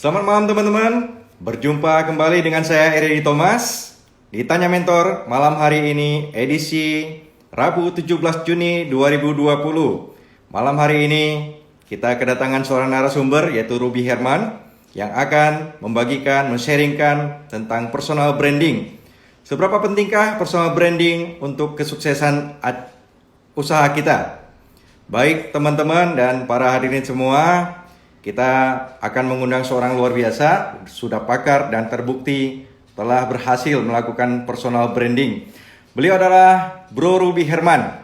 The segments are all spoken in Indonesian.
Selamat malam teman-teman. Berjumpa kembali dengan saya Eri Thomas di Tanya Mentor malam hari ini edisi Rabu 17 Juni 2020. Malam hari ini kita kedatangan seorang narasumber yaitu Ruby Herman yang akan membagikan, men-sharingkan tentang personal branding. Seberapa pentingkah personal branding untuk kesuksesan usaha kita? Baik teman-teman dan para hadirin semua, kita akan mengundang seorang luar biasa, sudah pakar dan terbukti telah berhasil melakukan personal branding. Beliau adalah Bro Ruby Herman.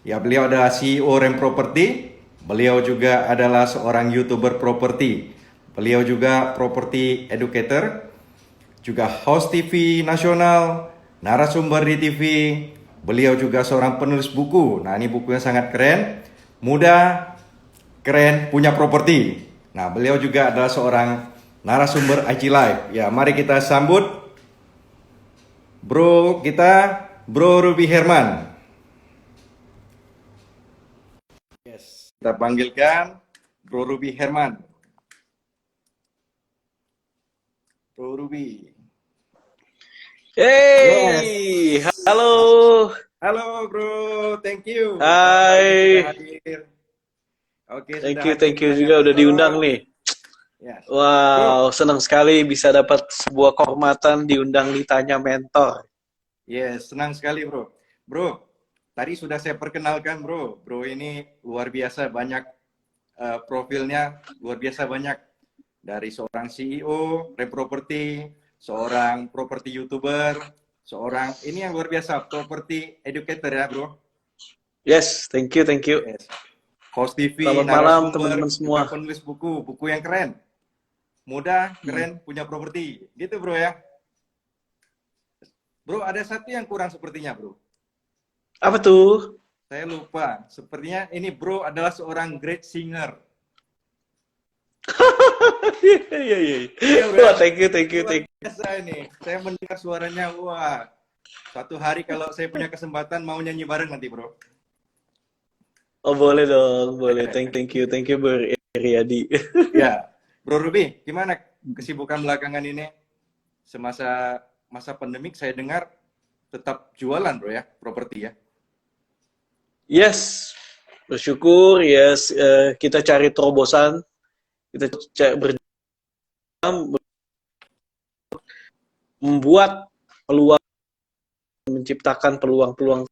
Ya, beliau adalah CEO Rem Property. Beliau juga adalah seorang YouTuber properti. Beliau juga property educator, juga host TV nasional, narasumber di TV. Beliau juga seorang penulis buku. Nah, ini bukunya sangat keren. Muda, keren, punya properti. Nah, beliau juga adalah seorang narasumber IG Live. Ya, mari kita sambut Bro Ruby Herman. Yes, kita panggilkan Bro Ruby Herman. Bro Ruby. Hey, Yes. halo. Halo Bro, thank you. Sudah Hai. hadir. Oke, Thank sudah you, hadir thank di you Tanya juga udah diundang Mentor. nih. Yes. Bro, Wow, senang sekali bisa dapat sebuah kehormatan diundang ditanya mentor. yes, senang sekali bro. Bro, tadi sudah saya perkenalkan bro. Bro ini luar biasa banyak profilnya, luar biasa banyak. Dari seorang CEO, Reproperty, seorang property YouTuber, seorang, ini yang luar biasa, property educator ya bro. Yes, thank you, thank you. Yes. Host TV, Selamat malam narasumber, teman-teman semua. juga penulis buku, buku yang keren. Muda, keren, punya properti. Gitu bro ya. Bro, ada satu yang kurang sepertinya bro. Apa tuh? Saya lupa. Sepertinya ini bro adalah seorang great singer. Iya, iya, iya. Iya bro Wah, ya. thank you, thank you, Luar thank you. biasa ini. Saya mendengar suaranya, wah. Suatu hari kalau saya punya kesempatan mau nyanyi bareng nanti bro. Oh, boleh dong, boleh. Thank you, Bro Riyadi. Ya, Bro Ruby, gimana kesibukan belakangan ini? Semasa masa pandemik saya dengar tetap jualan bro ya, properti ya. Yes, bersyukur. Yes, kita cari terobosan. Kita membuat peluang, menciptakan peluang-peluang.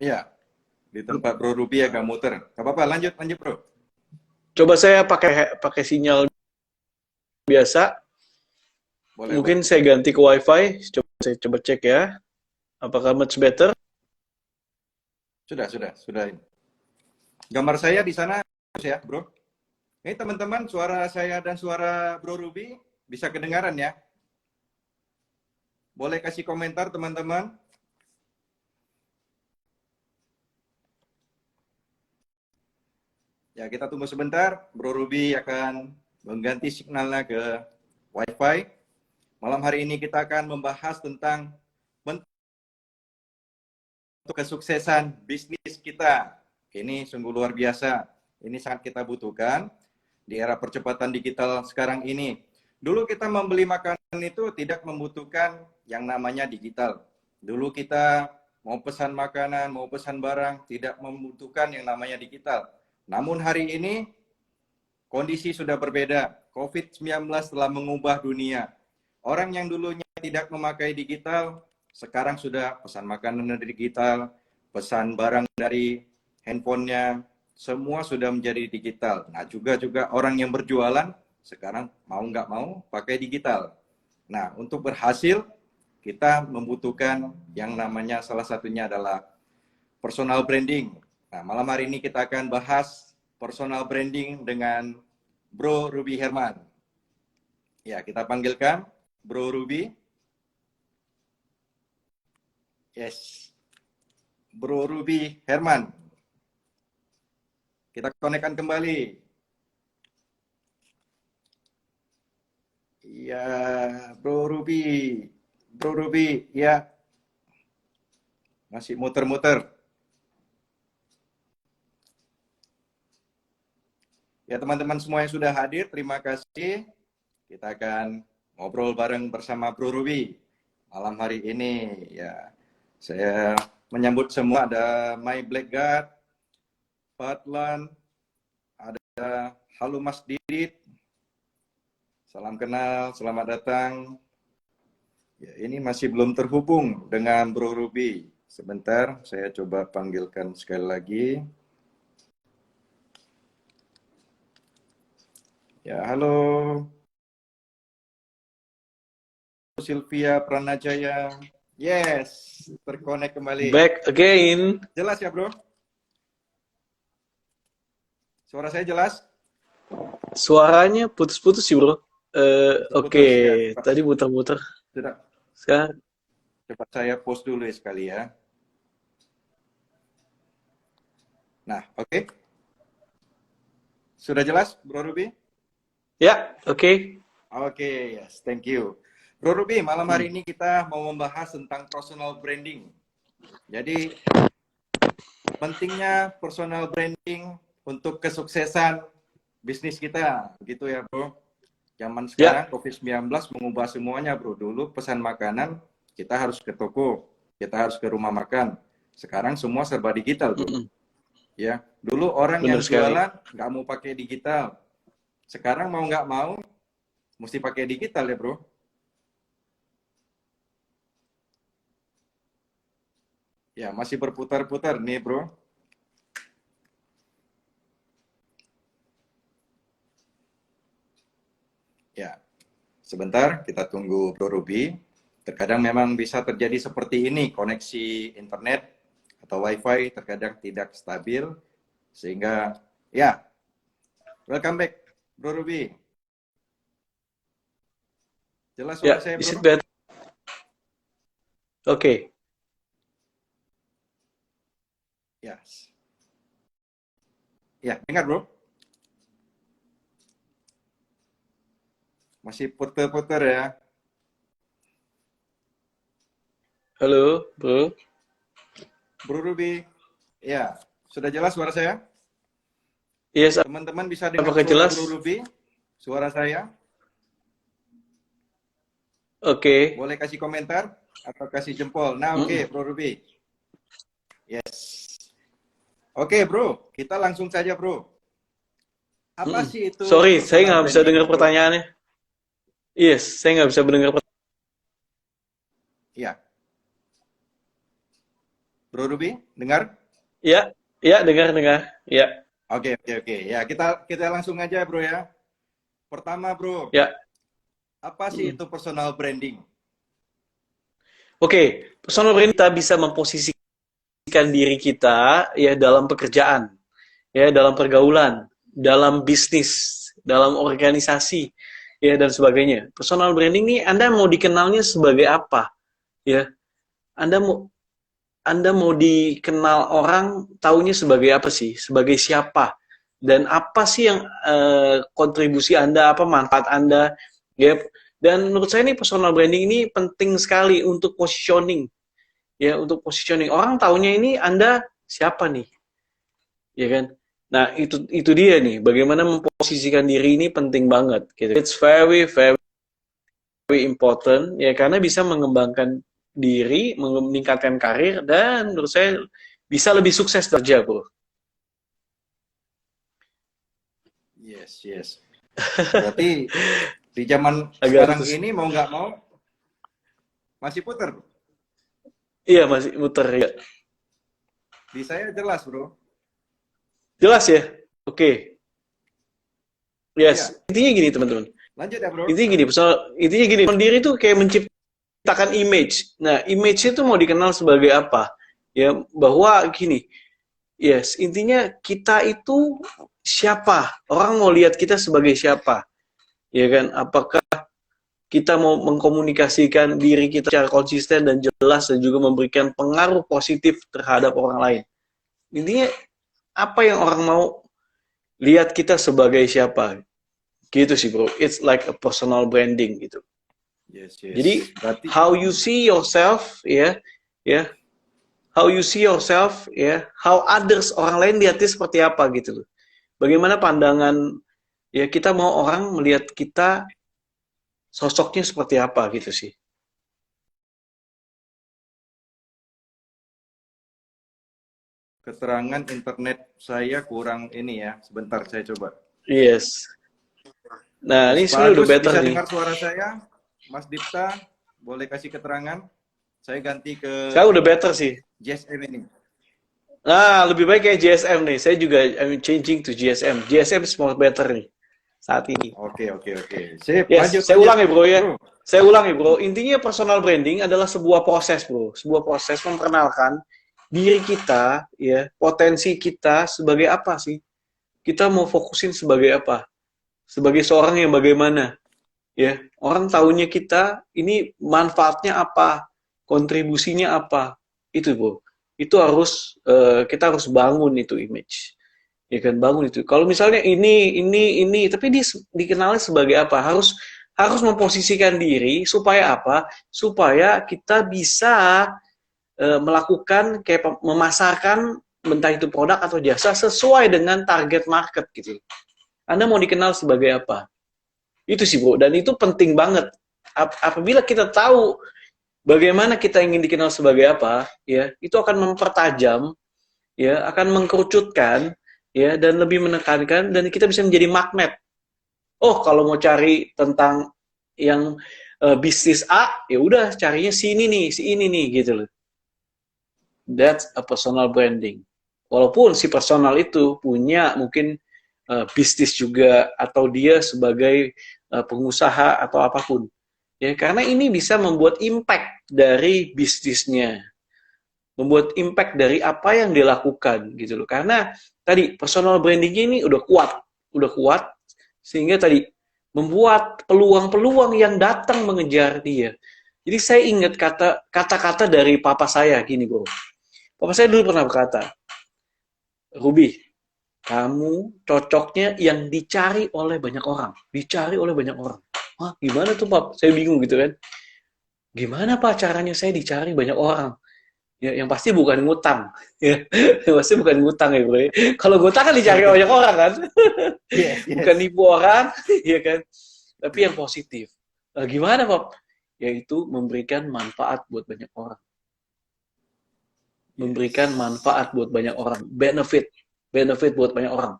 Iya, di tempat Bro Ruby agak muter. Gak apa-apa, lanjut, lanjut bro. Coba saya pakai pakai sinyal biasa. Boleh, Mungkin boleh. saya ganti ke WiFi. Saya coba cek ya. Apakah much better? Sudah. Gambar saya di sana ya bro. Ini teman-teman, suara saya dan suara Bro Ruby bisa kedengaran ya. Boleh kasih komentar teman-teman. Ya, kita tunggu sebentar. Bro Ruby akan mengganti signalnya ke WiFi. Malam hari ini kita akan membahas tentang bentuk kesuksesan bisnis kita. Ini sungguh luar biasa. Ini sangat kita butuhkan di era percepatan digital sekarang ini. Dulu kita membeli makanan itu tidak membutuhkan yang namanya digital. Dulu kita mau pesan makanan, mau pesan barang, tidak membutuhkan yang namanya digital. Namun hari ini kondisi sudah berbeda. COVID-19 telah mengubah dunia. Orang yang dulunya tidak memakai digital, sekarang sudah pesan makanan dari digital, pesan barang dari handphonenya, semua sudah menjadi digital. Nah, juga orang yang berjualan sekarang mau nggak mau pakai digital. Nah, untuk berhasil kita membutuhkan yang namanya salah satunya adalah personal branding. Nah, malam hari ini kita akan bahas personal branding dengan Bro Ruby Herman. Ya, kita panggilkan Bro Ruby. Yes, Bro Ruby Herman. Kita konekkan kembali. Ya, Bro Ruby. Bro Ruby, ya. Masih muter-muter. Ya teman-teman semua yang sudah hadir, terima kasih. Kita akan ngobrol bareng bersama Bro Ruby malam hari ini. Ya, saya menyambut semua, ada My Blackguard, Fatlan, ada Halo Mas Didit. Salam kenal, selamat datang. Ya, ini masih belum terhubung dengan Bro Ruby. Sebentar, saya coba panggilkan sekali lagi. Ya, halo. Sylvia Pranajaya. Yes, terkonek kembali. Back again. Jelas ya, Bro? Suara saya jelas? Suaranya putus-putus sih, Bro. Oke, Ya. tadi muter-muter. Sudah. Sekarang Coba saya post dulu ya sekali ya. Nah, oke. Sudah jelas, Bro Ruby? ya, oke. Oke, yes, thank you. Bro Ruby, malam hari ini kita mau membahas tentang personal branding. Jadi, pentingnya personal branding untuk kesuksesan bisnis kita, gitu ya, Bro. Zaman sekarang COVID-19 mengubah semuanya, Bro. Dulu pesan makanan, kita harus ke toko, kita harus ke rumah makan. Sekarang semua serba digital, Bro. Ya, dulu orang Benar yang sekali. jualan nggak mau pakai digital. Sekarang mau nggak mau, mesti pakai digital ya, Bro. Ya, masih berputar-putar nih, Bro. Ya, sebentar kita tunggu Bro Ruby. Terkadang memang bisa terjadi seperti ini, koneksi internet atau wifi terkadang tidak stabil. Sehingga, ya, welcome back, Bro Ruby. Jelas suara saya, Is it Bro? better? Oke. Yes. Ya, dengar, Bro? Masih puter-puter ya. Halo, Bro. Bro Ruby. Ya, sudah jelas suara saya? Yes, Teman-teman bisa dengar apakah suara jelas? Bro Ruby? Suara saya? Oke. Boleh kasih komentar atau kasih jempol. Nah, oke, Bro Ruby. Yes. Oke, Bro. Kita langsung saja, Bro. Apa sih itu Sorry, saya personal nggak bisa branding, dengar Bro? pertanyaannya. Yes, saya nggak bisa mendengar pertanyaan. Iya. Bro Ruby, dengar? Ya, dengar. Ya, Oke. Ya, kita langsung aja, Bro ya. Pertama, Bro, ya. apa sih itu personal branding? Oke, personal branding kita bisa memposisikan diri kita ya dalam pekerjaan, ya dalam pergaulan, dalam bisnis, dalam organisasi, ya dan sebagainya. Personal branding ini Anda mau dikenalnya sebagai apa? Ya, Anda mau dikenal orang taunya sebagai apa sih? Sebagai siapa? Dan apa sih yang kontribusi Anda, apa manfaat Anda? Ya, dan menurut saya ini personal branding ini penting sekali untuk positioning. Ya, untuk positioning. Orang taunya ini Anda siapa nih? Ya kan? Nah, itu dia nih. Bagaimana memposisikan diri ini penting banget gitu. It's very very important ya karena bisa mengembangkan diri, meningkatkan karir dan menurut saya bisa lebih sukses kerja, Bro. Yes. Berarti di zaman Agak sekarang terus. ini mau nggak mau masih putar, Bro. Iya, masih muter ya. Di saya jelas, Bro. Jelas ya? Oke. Iya. Yes. Intinya gini, teman-teman. Lanjut ya, Bro. Intinya gini, diri itu kayak menciptakan image. Nah, image itu mau dikenal sebagai apa? Ya, bahwa gini. Yes, intinya kita itu siapa? Orang mau lihat kita sebagai siapa? Ya kan? Apakah kita mau mengkomunikasikan diri kita secara konsisten dan jelas dan juga memberikan pengaruh positif terhadap orang lain? Intinya apa yang orang mau lihat kita sebagai siapa? Gitu sih, Bro. It's like a personal branding gitu. Yes. Jadi Berarti how you see yourself, ya, how you see yourself, ya, how others orang lain lihatnya seperti apa gitu loh. Bagaimana pandangan ya kita mau orang melihat kita sosoknya seperti apa gitu sih. Keterangan internet saya kurang ini ya. Sebentar saya coba. Yes. Nah, ini Pak sebenarnya udah Agus, better bisa nih. dengar suara saya? Mas Dipta, boleh kasih keterangan? Saya ganti ke Sekarang udah better sih. GSM ini. Nah, lebih baik kayak GSM nih. Saya juga changing to GSM. GSM is more better nih saat ini. Oke, oke, oke. Sip, lanjut, Yes, saya lanjut. ulang ya bro ya. Bro. Saya ulang ya bro. Intinya personal branding adalah sebuah proses bro. Sebuah proses memperkenalkan diri kita, ya, potensi kita sebagai apa sih? Kita mau fokusin sebagai apa? Sebagai seorang yang bagaimana? Ya, orang tahunya kita ini manfaatnya apa? Kontribusinya apa? Itu bro. Itu harus kita harus bangun itu image. Ya kan bangun itu. Kalau misalnya ini, tapi dia dikenalnya sebagai apa? Harus memposisikan diri supaya apa? Supaya kita bisa melakukan kayak memasarkan entah itu produk atau jasa sesuai dengan target market gitu. Anda mau dikenal sebagai apa? Itu sih bro. Dan itu penting banget. Apabila kita tahu bagaimana kita ingin dikenal sebagai apa, ya itu akan mempertajam, ya akan mengkerucutkan, ya dan lebih menekankan dan kita bisa menjadi magnet. Oh, kalau mau cari tentang yang bisnis A, ya udah carinya si ini nih gitu loh. That's a personal branding. Walaupun si personal itu punya mungkin bisnis juga atau dia sebagai pengusaha atau apapun. Ya, karena ini bisa membuat impact dari bisnisnya. Membuat impact dari apa yang dia lakukan gitu loh. Karena tadi personal brandingnya ini udah kuat sehingga tadi membuat peluang-peluang yang datang mengejar dia. Jadi saya ingat kata-kata dari papa saya gini bro. Papa saya dulu pernah berkata, Ruby, kamu cocoknya yang dicari oleh banyak orang. Dicari oleh banyak orang. Hah, gimana tuh Pap? Saya bingung gitu kan. Gimana Pak caranya saya dicari banyak orang? Ya, yang pasti bukan ngutang. Ya, yang pasti bukan ngutang ya bro. Kalau ngutang kan dicari banyak orang kan. Yes, Bukan yes. nipu orang, ya kan. Tapi yang positif. Nah, gimana Pap? Yaitu memberikan manfaat buat banyak orang. Memberikan manfaat buat banyak orang. Benefit buat banyak orang.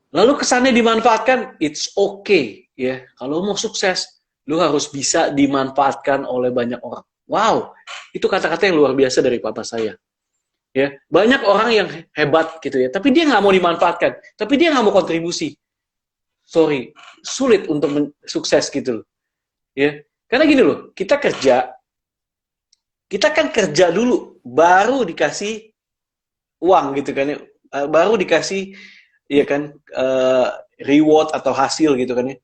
Lalu kesannya dimanfaatkan, it's okay ya. Kalau mau sukses, lu harus bisa dimanfaatkan oleh banyak orang. Wow, itu kata-kata yang luar biasa dari papa saya. Ya, banyak orang yang hebat gitu ya, tapi dia nggak mau dimanfaatkan, tapi dia nggak mau kontribusi. Sorry, sulit untuk sukses gitu loh. Ya, karena gini loh, kita kan kerja dulu, baru dikasih uang gitu kan ya, baru dikasih ya kan reward atau hasil gitu kan ya.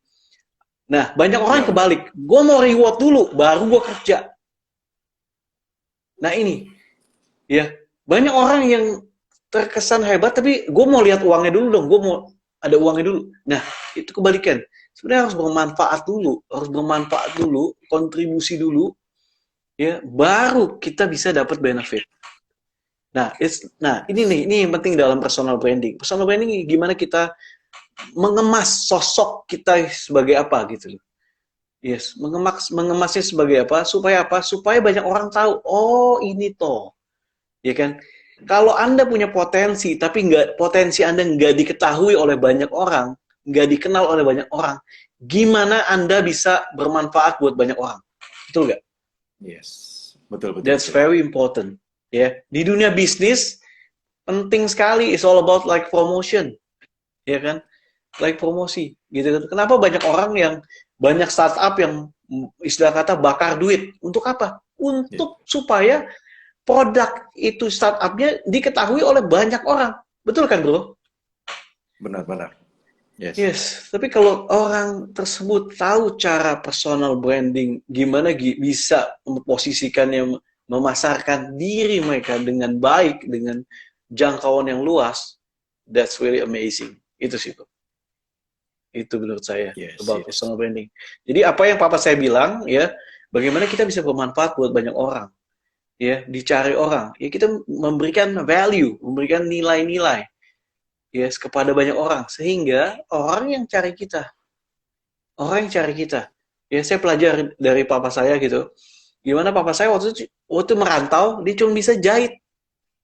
Nah, banyak orang yang kebalik. Gue mau reward dulu, baru gue kerja. Nah ini, ya banyak orang yang terkesan hebat, tapi gue mau lihat uangnya dulu dong. Gue mau ada uangnya dulu. Nah, itu kebalikan. Sebenarnya harus bermanfaat dulu, kontribusi dulu, ya baru kita bisa dapat benefit. Nah, ini yang penting dalam personal branding. Personal branding gimana kita mengemas sosok kita sebagai apa gitu loh. Yes, mengemasnya sebagai apa? Supaya banyak orang tahu, oh ini toh. Ya kan? Kalau Anda punya potensi, tapi potensi Anda nggak diketahui oleh banyak orang, nggak dikenal oleh banyak orang, gimana Anda bisa bermanfaat buat banyak orang? Betul nggak? Yes, betul, betul. That's very important. Ya, di dunia bisnis penting sekali. It's all about like promotion, ya kan? Like promosi, gitu. Kenapa banyak orang yang banyak startup yang istilah kata bakar duit untuk apa? Untuk supaya produk itu startupnya diketahui oleh banyak orang, betul kan bro? Benar-benar. Yes. Tapi kalau orang tersebut tahu cara personal branding, gimana bisa memposisikannya, memasarkan diri mereka dengan baik, dengan jangkauan yang luas, that's really amazing. Itu sih bro. Itu menurut saya about personal branding. Jadi apa yang papa saya bilang ya, bagaimana kita bisa bermanfaat buat banyak orang, ya dicari orang, ya kita memberikan value, memberikan nilai-nilai, yes, kepada banyak orang, sehingga orang yang cari kita, ya saya pelajar dari papa saya gitu, gimana papa saya waktu merantau dia cuma bisa jahit,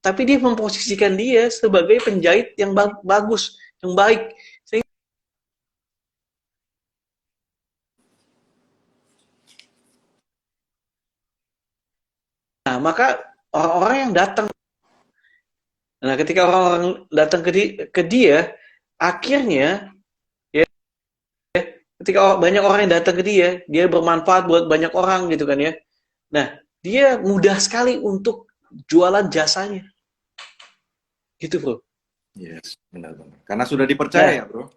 tapi dia memposisikan dia sebagai penjahit yang bagus, yang baik. Nah, maka orang-orang yang datang, nah ketika orang-orang datang ke dia, akhirnya ya ketika banyak orang yang datang ke dia bermanfaat buat banyak orang gitu kan ya. Nah, dia mudah sekali untuk jualan jasanya. Gitu, Bro. Yes, benar-benar. Karena sudah dipercaya Nah, ya, Bro.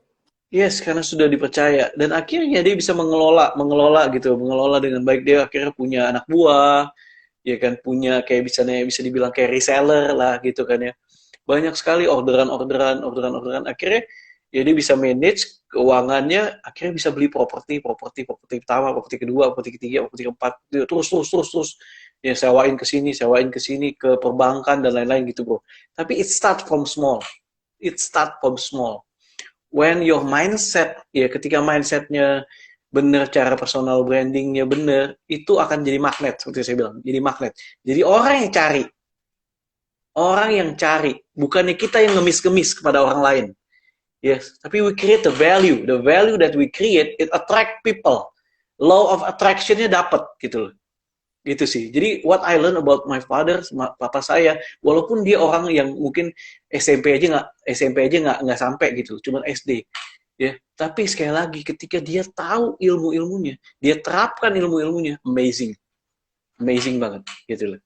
yes, karena sudah dipercaya dan akhirnya dia bisa mengelola dengan baik. Dia akhirnya punya anak buah, ya kan, punya kayak bisa dibilang kayak reseller lah gitu kan ya. Banyak sekali orderan. Akhirnya ya dia bisa manage keuangannya, akhirnya bisa beli properti pertama, properti kedua, properti ketiga, properti keempat, terus. Ya sewain ke sini, ke perbankan dan lain-lain gitu, Bro. Tapi it start from small. It start from small. When your mindset, ya ketika mindsetnya benar, cara personal brandingnya benar, itu akan jadi magnet, seperti saya bilang, jadi magnet. Jadi orang yang cari, bukannya kita yang ngemis-ngemis kepada orang lain. Yes, tapi we create the value that we create, it attract people. Law of attraction-nya dapat gitu loh. Gitu sih. Jadi what I learn about my father, papa saya, walaupun dia orang yang mungkin SMP aja nggak sampai gitu, cuma SD. Ya, tapi sekali lagi ketika dia tahu ilmu-ilmunya, dia terapkan ilmu-ilmunya, amazing banget gitu loh.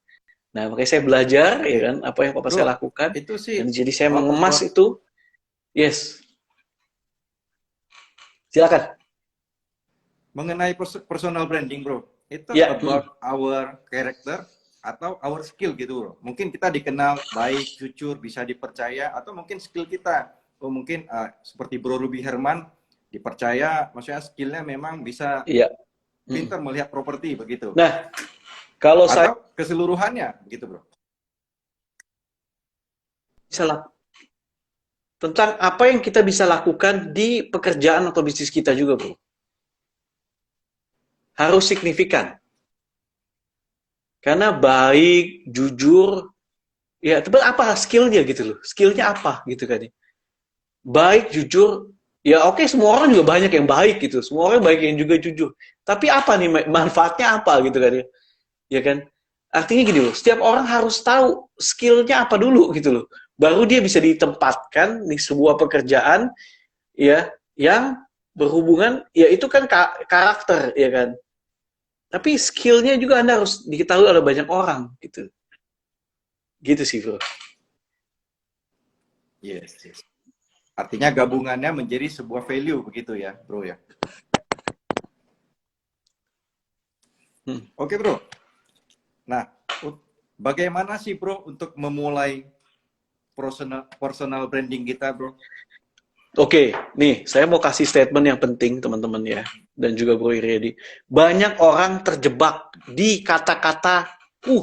Nah, makanya saya belajar ya Oke. kan apa yang papa Bro, saya lakukan itu sih dan jadi saya mengemas about itu. Yes, silakan. mengenai personal branding, Bro. Itu Ya, about our character atau our skill gitu, Bro. Mungkin kita dikenal baik, jujur, bisa dipercaya, atau mungkin skill kita. Oh, mungkin seperti Bro Ruby Herman dipercaya, maksudnya skillnya memang bisa iya. pintar melihat properti begitu. Nah, kalau saya Atau keseluruhannya begitu, Bro. salah tentang apa yang kita bisa lakukan di pekerjaan atau bisnis kita juga, Bro. Harus signifikan. Karena baik, jujur, ya, tapi apa skillnya gitu loh. Skillnya apa gitu kan ya. Baik, jujur, ya oke, semua orang juga banyak yang baik gitu. Semua orang baik yang juga jujur. Tapi apa nih manfaatnya apa gitu kan ya. Ya kan? Artinya gini loh, setiap orang harus tahu skillnya apa dulu gitu loh. Baru dia bisa ditempatkan di sebuah pekerjaan ya yang berhubungan, ya itu kan karakter ya kan. Tapi skillnya juga Anda harus diketahui oleh banyak orang gitu. Gitu sih, Bro. Yes, yes. Artinya gabungannya menjadi sebuah value begitu ya, Bro ya. Oke, Bro. Nah, bagaimana sih, Bro, untuk memulai personal branding kita, Bro? Oke, nih saya mau kasih statement yang penting teman-teman ya, dan juga Bro Iriadi. Banyak orang terjebak di kata-kata,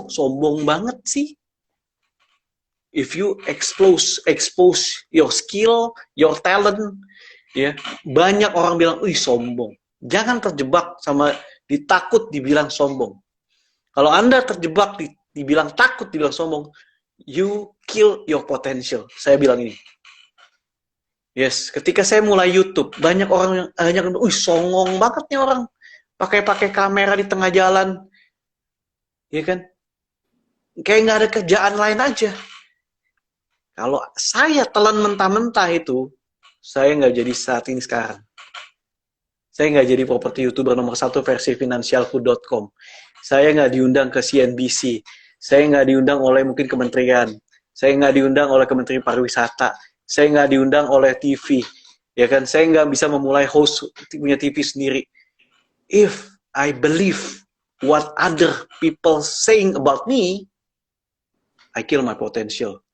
sombong banget sih. If you expose your skill, your talent, ya banyak orang bilang, sombong. Jangan terjebak sama ditakut dibilang sombong. Kalau Anda terjebak dibilang takut dibilang sombong, you kill your potential. Saya bilang ini. Yes, ketika saya mulai YouTube, banyak orang yang songong banget nih orang. Pakai kamera di tengah jalan. Ya kan? Kayak nggak ada kerjaan lain aja. Kalau saya telan mentah-mentah itu, saya nggak jadi saat ini sekarang. Saya nggak jadi properti YouTuber nomor 1 versi finansialku.com. Saya nggak diundang ke CNBC. Saya nggak diundang oleh mungkin kementerian. Saya nggak diundang oleh Kementerian Pariwisata. Saya nggak diundang oleh TV. Ya kan? Saya nggak bisa memulai host punya TV sendiri. If I believe what other people saying about me, I kill my potential.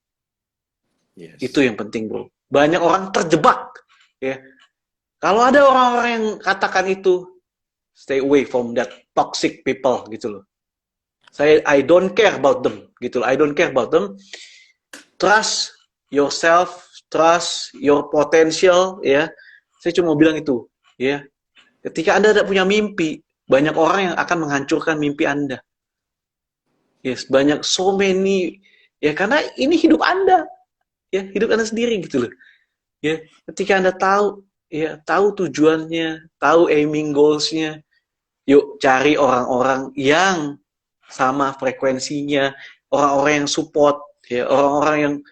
Yes. Itu yang penting, Bro. Banyak orang terjebak. Ya. Kalau ada orang-orang yang katakan itu, stay away from that toxic people gitu loh. I don't care about them gitu loh. I don't care about them. Trust yourself, trust your potential, ya. Saya cuma bilang itu, ya. Ketika Anda tidak punya mimpi, banyak orang yang akan menghancurkan mimpi Anda. Yes, banyak so many, ya, karena ini hidup Anda, ya, hidup Anda sendiri gitu loh. Ya, ketika Anda tahu, ya, tahu tujuannya, tahu aiming goals-nya, yuk cari orang-orang yang sama frekuensinya, orang-orang yang support, ya, orang-orang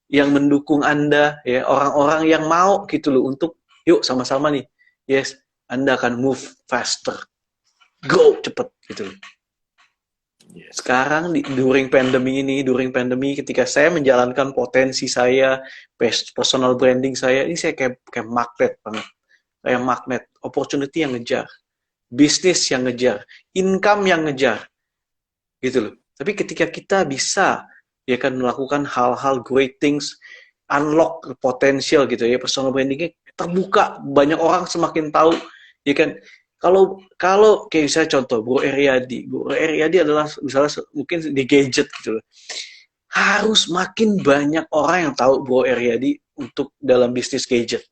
yang mendukung Anda, ya, orang-orang yang mau gitu loh untuk yuk sama-sama nih. Yes, Anda akan move faster. Go cepet gitu loh. Sekarang during pandemi ketika saya menjalankan potensi saya, personal branding saya, ini saya kayak magnet banget. Kayak magnet, opportunity yang ngejar, bisnis yang ngejar, income yang ngejar. Gitu loh. Tapi ketika kita bisa ya kan melakukan hal-hal great things, unlock potential gitu ya, personal brandingnya terbuka, banyak orang semakin tahu, ya kan. Kalau kayak saya contoh Bro Eryadi adalah misalnya mungkin di gadget gitu loh. Harus makin banyak orang yang tahu Bro Eryadi untuk dalam bisnis gadget.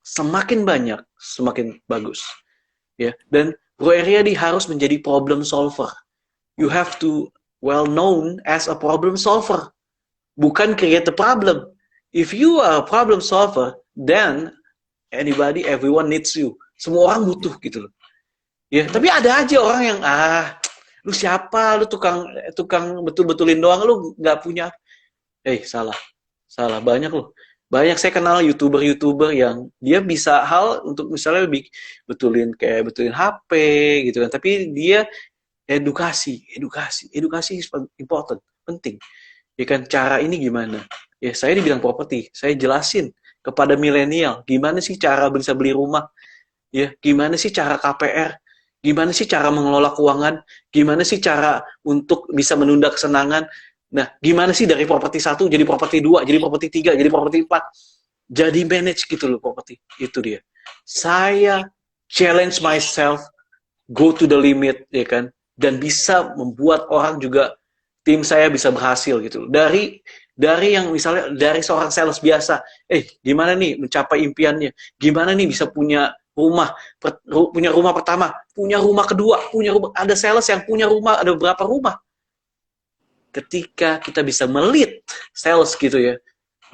Semakin banyak, semakin bagus. Ya, dan Bro Eryadi harus menjadi problem solver. You have to well known as a problem solver. Bukan create the problem. If you are a problem solver, then everyone needs you. Semua orang butuh gitu loh. Ya, tapi ada aja orang yang lu siapa, lu tukang betul-betulin doang, lu nggak punya. Salah banyak loh. Banyak saya kenal youtuber yang dia bisa hal untuk misalnya betulin HP gitu kan, tapi dia edukasi is important, penting. Ya kan, cara ini gimana? Ya, saya di bidang properti, saya jelasin kepada milenial gimana sih cara bisa beli rumah. Ya, gimana sih cara KPR? Gimana sih cara mengelola keuangan? Gimana sih cara untuk bisa menunda kesenangan? Nah, gimana sih dari properti 1 jadi properti 2, jadi properti 3, jadi properti 4? Jadi manage gitu loh properti. Itu dia. Saya challenge myself, go to the limit, ya kan? Dan bisa membuat orang juga, tim saya bisa berhasil gitu. Dari yang misalnya dari seorang sales biasa, gimana nih mencapai impiannya? Gimana nih bisa punya rumah pertama, punya rumah kedua, ada sales yang punya rumah, ada berapa rumah. Ketika kita bisa melit sales gitu ya,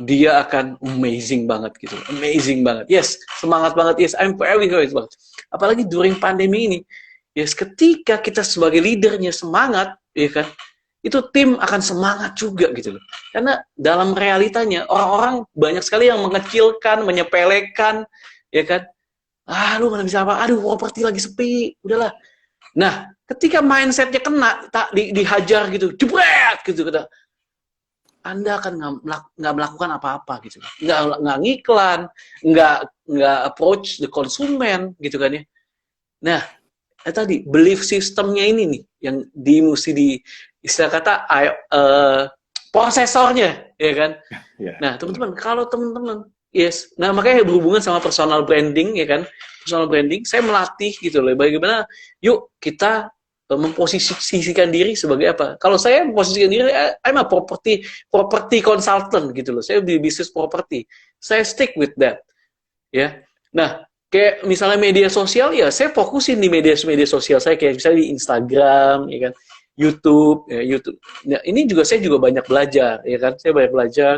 dia akan amazing banget gitu. Amazing banget. Yes, semangat banget. Yes, I'm very great banget. Apalagi during pandemi ini. Yes, ketika kita sebagai leadernya semangat, ya kan, itu tim akan semangat juga gitu loh. Karena dalam realitanya orang-orang banyak sekali yang mengecilkan, menyepelekan, ya kan. Lu mana bisa apa? Aduh, properti lagi sepi, udahlah. Nah, ketika mindsetnya kena, dihajar gitu, jebret gitu, Anda akan nggak melakukan apa-apa gitu, nggak ngiklan, nggak approach the konsumen gitu kan ya. Nah, tadi belief systemnya ini nih yang mesti istilah kata prosesornya, ya kan. Yeah. Nah, teman-teman, kalau teman-teman yes, nah makanya berhubungan sama personal branding, ya kan. Personal branding, saya melatih gitu loh, bagaimana yuk kita memposisikan diri sebagai apa. Kalau saya memposisikan diri, I'm a property consultant gitu loh. Saya di bisnis properti. Saya stick with that. Ya. Nah, kayak misalnya media sosial, ya saya fokusin di media sosial saya, kayak misalnya di Instagram, ya kan, YouTube. Nah, ini juga saya juga banyak belajar, ya kan. Saya banyak belajar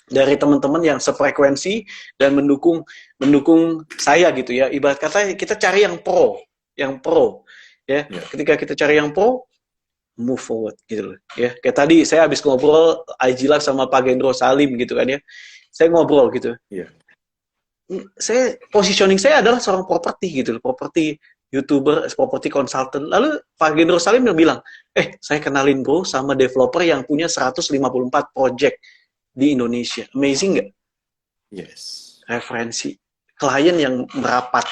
dari teman-teman yang sefrekuensi dan mendukung saya gitu ya. Ibarat kata kita cari yang pro ya. Ketika kita cari yang pro, move forward gitu loh ya. Kayak tadi saya habis ngobrol IG Live sama Pak Gendro Salim gitu kan ya. Saya ngobrol gitu. Saya positioning saya adalah seorang properti gitu loh, properti YouTuber, property consultant. Lalu Pak Gendro Salim bilang, saya kenalin bro sama developer yang punya 154 project di Indonesia. Amazing nggak? Yes. Referensi. Klien yang merapat,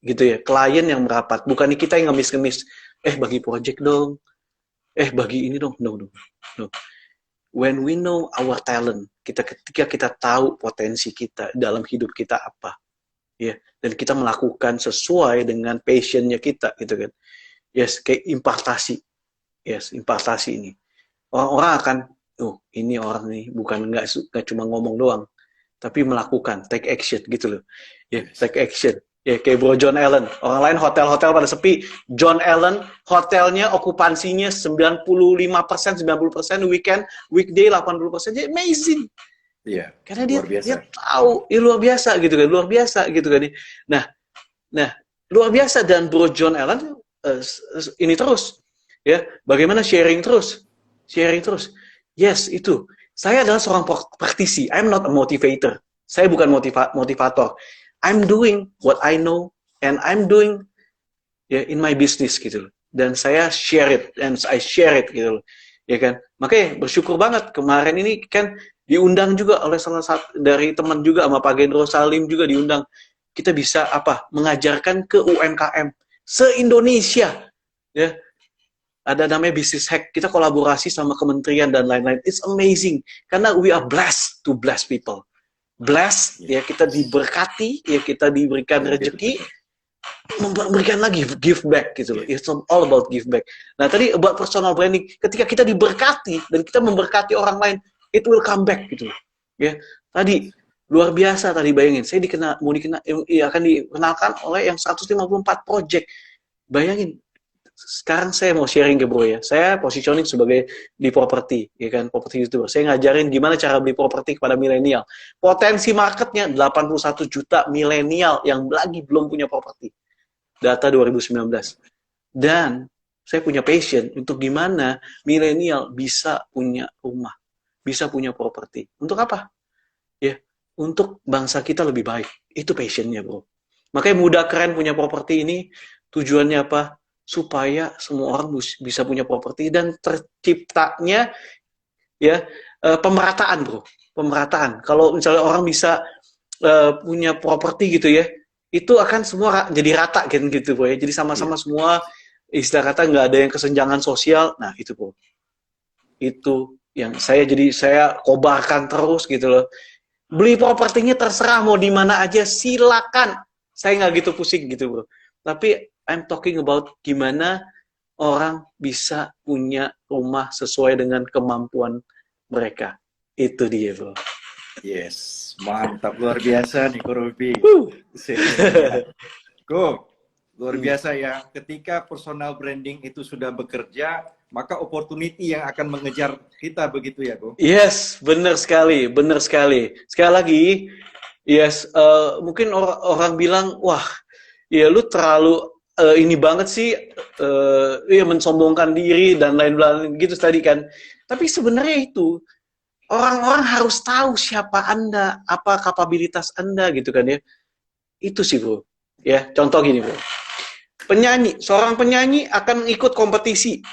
gitu ya. Klien yang merapat. Bukan kita yang ngemis-ngemis. Bagi project dong. Bagi ini dong. No. When we know our talent, ketika kita tahu potensi kita dalam hidup kita apa, ya, dan kita melakukan sesuai dengan passionnya kita, gitu kan. Yes, kayak impartasi. Yes, impartasi ini. Orang-orang akan ini orang nih bukan nggak cuma ngomong doang, tapi melakukan, take action gitu loh. Ya, take action. Ya, kayak Bro John Allen. Orang lain hotel-hotel pada sepi. John Allen, hotelnya okupansinya 95%, 90%, weekday 80%. Jadi amazing. Iya. Karena Luar biasa. dia tahu, ya luar biasa gitu kan, luar biasa gitu kan. Nah, luar biasa. Dan Bro John Allen ini terus, ya, bagaimana sharing terus. Yes, itu. Saya adalah seorang praktisi. I'm not a motivator. Saya bukan motivator. I'm doing what I know and I'm doing in my business gitu loh. Dan saya share it and I share it gitu loh. Ya kan? Makanya bersyukur banget kemarin ini kan diundang juga oleh salah satu dari teman juga sama Pak Gendro Salim juga diundang. Kita bisa mengajarkan ke UMKM se-Indonesia. Ya. Ada namanya Business Hack. Kita kolaborasi sama kementerian dan lain-lain. It's amazing karena we are blessed to bless people. Blessed, ya kita diberkati, ya kita diberikan rezeki, memberikan lagi give back gitu loh. It's all about give back. Nah tadi about personal branding, ketika kita diberkati dan kita memberkati orang lain, it will come back gitu loh. Ya tadi luar biasa tadi, bayangin saya akan dikenalkan oleh yang 154 project. Bayangin. Sekarang saya mau sharing ke Bro ya. Saya positioning sebagai di properti, ya kan, properti YouTuber. Saya ngajarin gimana cara beli properti kepada milenial. Potensi marketnya 81 juta milenial yang lagi belum punya properti. Data 2019. Dan saya punya passion untuk gimana milenial bisa punya rumah, bisa punya properti. Untuk apa? Ya, untuk bangsa kita lebih baik. Itu passionnya, Bro. Makanya Muda Keren punya properti ini tujuannya apa? Supaya semua orang bisa punya properti dan terciptanya ya pemerataan, Bro. Pemerataan. Kalau misalnya orang bisa punya properti gitu ya, itu akan semua jadi rata kan gitu, Bro ya. Jadi sama-sama semua, istilah kata nggak ada yang kesenjangan sosial. Nah, itu, Bro. Itu yang saya kobarkan terus gitu loh. Beli propertinya terserah mau di mana aja, silakan. Saya nggak gitu pusing gitu, Bro. Tapi I'm talking about gimana orang bisa punya rumah sesuai dengan kemampuan mereka. Itu dia, Bro. Yes, mantap, luar biasa nih Ko Ruby. Luar biasa ya. Ketika personal branding itu sudah bekerja, maka opportunity yang akan mengejar kita, begitu ya, Ko? Yes, benar sekali, benar sekali. Sekali lagi, yes, mungkin orang bilang, wah, ya lu terlalu ini banget sih, ya mensombongkan diri dan lain-lain gitu tadi kan. Tapi sebenarnya itu orang-orang harus tahu siapa Anda, apa kapabilitas Anda gitu kan ya. Itu sih, Bro. Ya, contoh gini, Bro. Seorang penyanyi akan ikut kompetisi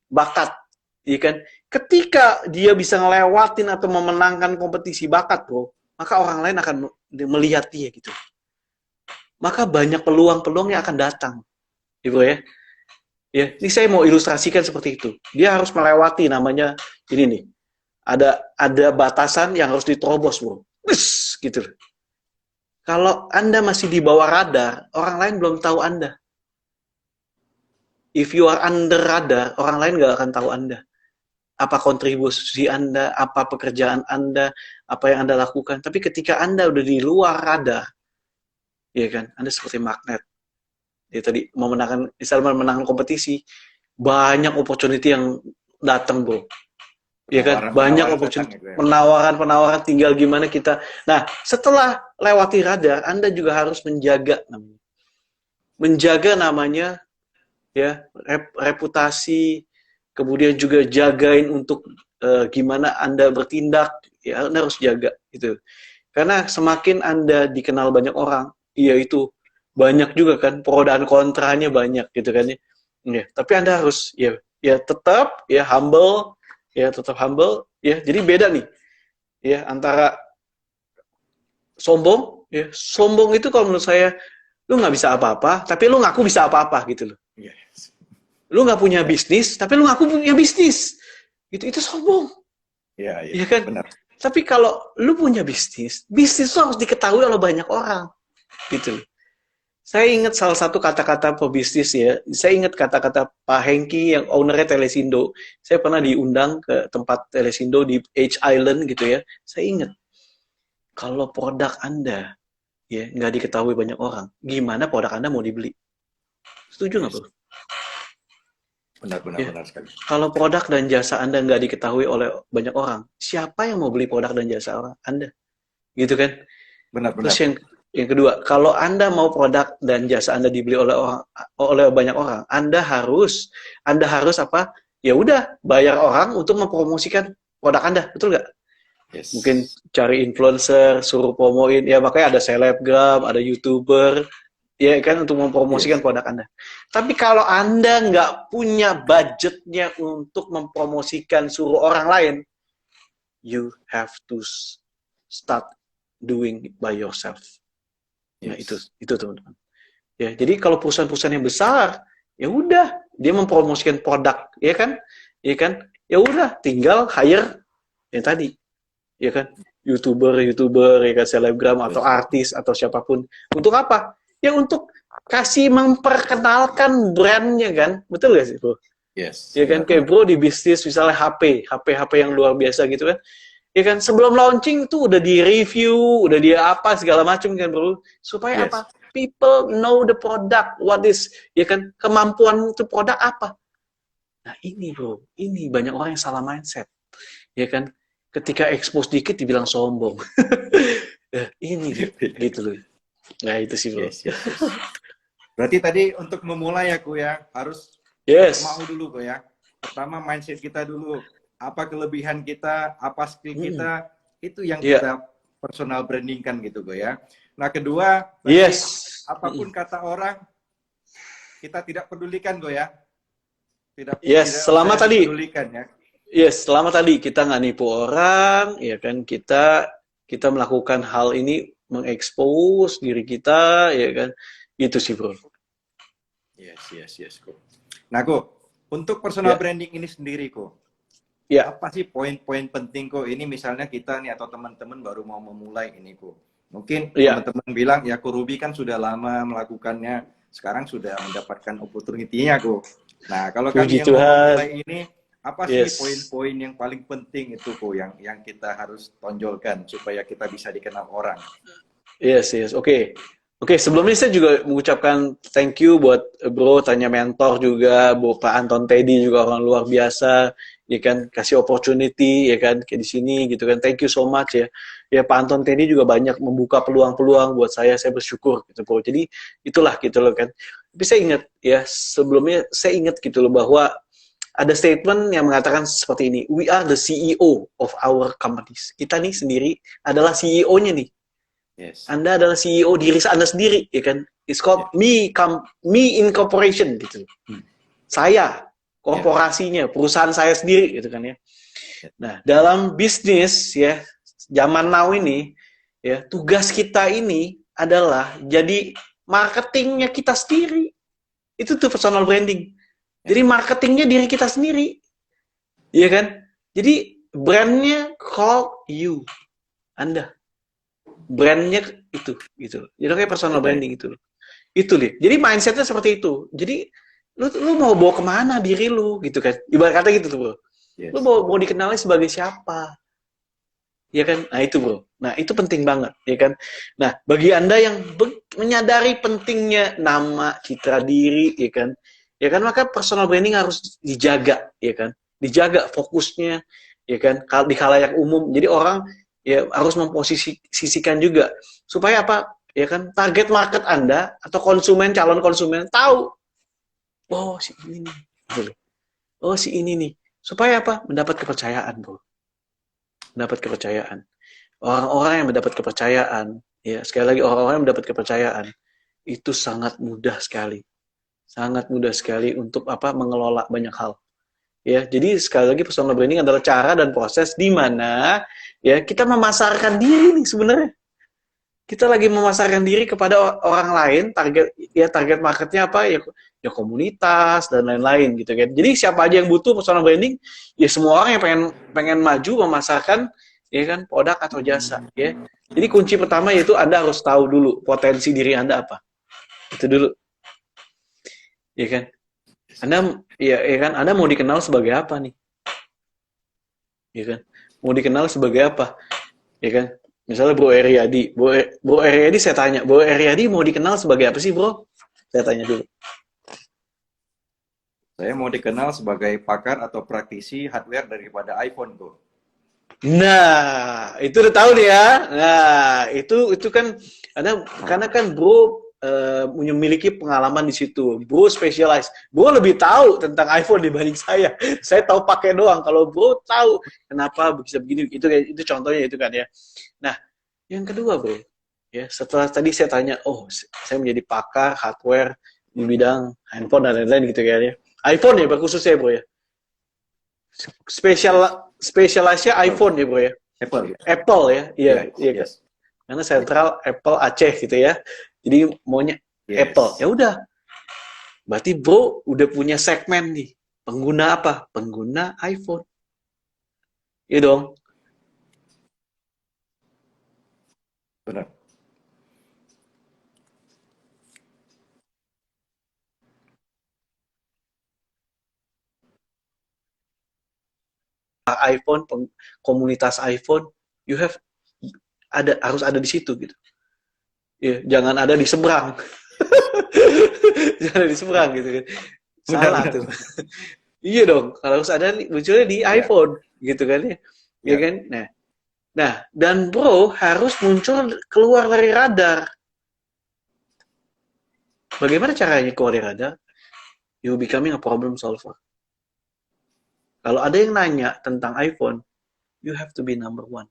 bakat, ya kan? Ketika dia bisa ngelewatin atau memenangkan kompetisi bakat, Bro, maka orang lain akan melihat dia gitu. Maka banyak peluang-peluang yang akan datang, Ibu ya. Ya, ini saya mau ilustrasikan seperti itu. Dia harus melewati namanya ini nih. Ada batasan yang harus diterobos, Bro. Wis, gitu. Kalau Anda masih di bawah radar, orang lain belum tahu Anda. If you are under radar, orang lain nggak akan tahu Anda. Apa kontribusi Anda, apa pekerjaan Anda, apa yang Anda lakukan. Tapi ketika Anda udah di luar radar, ya kan, Anda seperti magnet. Ya tadi misalnya menangkan kompetisi, banyak opportunity yang datang, Bro. Ya kan, banyak opportunity, penawaran tinggal gimana kita. Nah, setelah lewati radar, Anda juga harus menjaga namanya ya, reputasi, kemudian juga jagain untuk gimana Anda bertindak, ya Anda harus jaga gitu. Karena semakin Anda dikenal banyak orang, iya itu banyak juga kan pro dan kontranya banyak gitu kan ya. Ya, tapi Anda harus ya tetap ya humble, ya. Jadi beda nih ya antara sombong, ya. Sombong itu kalau menurut saya lu nggak bisa apa-apa, tapi lu ngaku bisa apa-apa gitu loh. Yes. Lu nggak punya bisnis, tapi lu ngaku punya bisnis. Itu sombong. Iya, ya kan? Benar. Tapi kalau lu punya bisnis itu harus diketahui oleh banyak orang. Gitu. Saya ingat salah satu kata-kata pebisnis ya. Saya ingat kata-kata Pak Hengki yang ownernya Telesindo. Saya pernah diundang ke tempat Telesindo di H Island gitu ya. Saya ingat. kalau produk Anda ya nggak diketahui banyak orang, gimana produk Anda mau dibeli? Setuju nggak, Yes. bro? Benar-benar Ya, benar sekali. kalau produk dan jasa Anda nggak diketahui oleh banyak orang, siapa yang mau beli produk dan jasa Anda? Gitu kan? Terus Benar-benar. yang kedua, kalau Anda mau produk dan jasa Anda dibeli oleh banyak orang, Anda harus apa? Ya udah, bayar orang untuk mempromosikan produk Anda, betul nggak? Mungkin Yes. cari influencer, suruh promoin, ya makanya ada selebgram, ada YouTuber, ya kan untuk mempromosikan Yes. produk Anda. Tapi kalau Anda nggak punya budgetnya untuk mempromosikan suruh orang lain, you have to start doing it by yourself. Nah, Yes. itu teman-teman. Ya, jadi kalau perusahaan-perusahaan yang besar, ya udah, dia mempromosikan produk, ya kan? Ya kan? Ya udah, tinggal hire yang tadi, ya kan? YouTuber, ya kan, selebgram atau Yes. artis atau siapapun. Untuk apa? Ya untuk kasih memperkenalkan brandnya kan, betul gak sih, bro? Yes. Ya kan, kayak Benar-benar. bro di bisnis misalnya HP yang luar biasa gitu kan. Ya kan, sebelum launching tuh udah di review, udah dia apa segala macam kan, bro. Supaya Yes. apa? People know the product, what is, ya kan, kemampuan itu produk apa. Nah ini bro, ini banyak orang yang salah mindset, ya kan. Ketika expose dikit dibilang sombong. Ya, ini gitu loh. Nah itu sih bro. Yes, yes, yes. Berarti tadi untuk memulai aku ya harus mau Yes. dulu kok ya. Pertama mindset kita dulu. Apa kelebihan kita, apa skill Mm-mm. kita, itu yang Iya. kita personal brandingkan gitu kok ya. Nah kedua tadi Yes. Mm-mm. apapun kata orang kita tidak pedulikan kok ya. Tidak Yes. tidak usah Selama tadi. dipedulikan ya. Yes. Selama tadi kita nggak nipu orang, ya kan. Kita melakukan hal ini mengekspos diri kita, ya kan. Itu sih bro. Yes, yes, yes kok. Nah kok untuk personal Ya. branding ini sendiri kok. Ya. Apa sih poin-poin penting kok ini misalnya kita nih atau teman-teman baru mau memulai ini kok mungkin Ya. teman-teman bilang ya kok Ruby kan sudah lama melakukannya sekarang sudah mendapatkan opportunity-nya kok. Nah kalau Puji kami yang mau Tuhan. memulai ini apa sih Yes. poin-poin yang paling penting itu kok yang kita harus tonjolkan supaya kita bisa dikenal orang. Yes, yes. Oke. Oke, sebelumnya saya juga mengucapkan thank you buat Bro, tanya mentor juga, Pak Anton Teddy juga orang luar biasa, ya kan, kasih opportunity, ya kan, kayak di sini gitu kan. Thank you so much ya. Ya Pak Anton Teddy juga banyak membuka peluang-peluang buat saya bersyukur gitu, Bro. Jadi itulah gitu loh kan. Tapi saya ingat ya, sebelumnya saya ingat gitu loh bahwa ada statement yang mengatakan seperti ini, we are the CEO of our companies. Kita nih sendiri adalah CEO-nya nih. Yes. Anda adalah CEO diri Anda sendiri, ya kan? It's called me incorporation gitu. Saya, korporasinya, perusahaan saya sendiri gitu kan ya. Nah, dalam bisnis ya, zaman now ini ya, tugas kita ini adalah jadi marketingnya kita sendiri. Itu tuh personal branding. Jadi marketingnya diri kita sendiri. Iya kan? Jadi brandnya call you. Anda. Brandnya itu gitu. Jadi kayak personal branding itu. Itu nih. Jadi mindsetnya seperti itu. Jadi lu mau bawa kemana diri lu gitu kan? Ibarat kata gitu tuh bro. Yes. Lu mau dikenali sebagai siapa? Ya kan? Nah itu bro. Nah itu penting banget, ya kan? Nah bagi anda yang menyadari pentingnya nama, citra diri, ya kan? Ya kan maka personal branding harus dijaga, ya kan? Dijaga fokusnya, ya kan? Di khalayak umum. Jadi orang ya harus memposisikan juga supaya apa? Ya kan target market anda atau calon konsumen tahu, oh si ini nih, oh si ini nih, supaya apa? Mendapat kepercayaan, bro. Mendapat kepercayaan. Orang-orang yang mendapat kepercayaan, ya sekali lagi orang-orang yang mendapat kepercayaan itu sangat mudah sekali, untuk apa? Mengelola banyak hal. Ya, jadi sekali lagi personal branding adalah cara dan proses di mana ya kita memasarkan diri nih sebenarnya. Kita lagi memasarkan diri kepada orang lain, target marketnya apa ya, ya komunitas dan lain-lain gitu kan. Jadi siapa aja yang butuh personal branding, ya semua orang yang pengen maju memasarkan ya kan produk atau jasa ya. Jadi kunci pertama yaitu Anda harus tahu dulu potensi diri Anda apa. Itu dulu. Ya kan? Anda mau dikenal sebagai apa nih? Ya kan? Mau dikenal sebagai apa? Ya kan? Misalnya Bro Eriadi. Bro Eriadi saya tanya, Bro Eriadi mau dikenal sebagai apa sih, Bro? Saya tanya dulu. Saya mau dikenal sebagai pakar atau praktisi hardware daripada iPhone tuh. Nah, itu udah tahu nih ya. Nah, itu kan karena kan Bro memiliki pengalaman di situ. Bro specialize. Bro lebih tahu tentang iPhone dibanding saya. Saya tahu pakai doang. Kalau Bro tahu kenapa bisa begini, itu contohnya itu kan ya. Nah, yang kedua, Bro, ya setelah tadi saya tanya, oh, saya menjadi pakar hardware di bidang handphone dan lain-lain gitu kan ya. iPhone ya, khususnya Bro ya. Spesialisnya iPhone ya Bro ya. Apple ya. Apple ya, iya, Yeah, iya kan. yes. Karena sentral Apple Aceh gitu ya. Jadi maunya Yes. Apple. Ya udah. Berarti Bro udah punya segmen nih. Pengguna apa? Pengguna iPhone. Iya dong. Benar. iPhone, komunitas iPhone, you have harus ada di situ gitu. Ya, jangan ada di seberang. Jangan ada di seberang gitu kan. Salah Benar, tuh. benar. Iya dong, kalau harus ada munculnya di Ya, iPhone gitu kan ya. Ya ya. kan? Nah, dan Bro harus muncul keluar dari radar. Bagaimana caranya keluar dari radar? You becoming a problem solver. Kalau ada yang nanya tentang iPhone, you have to be number one.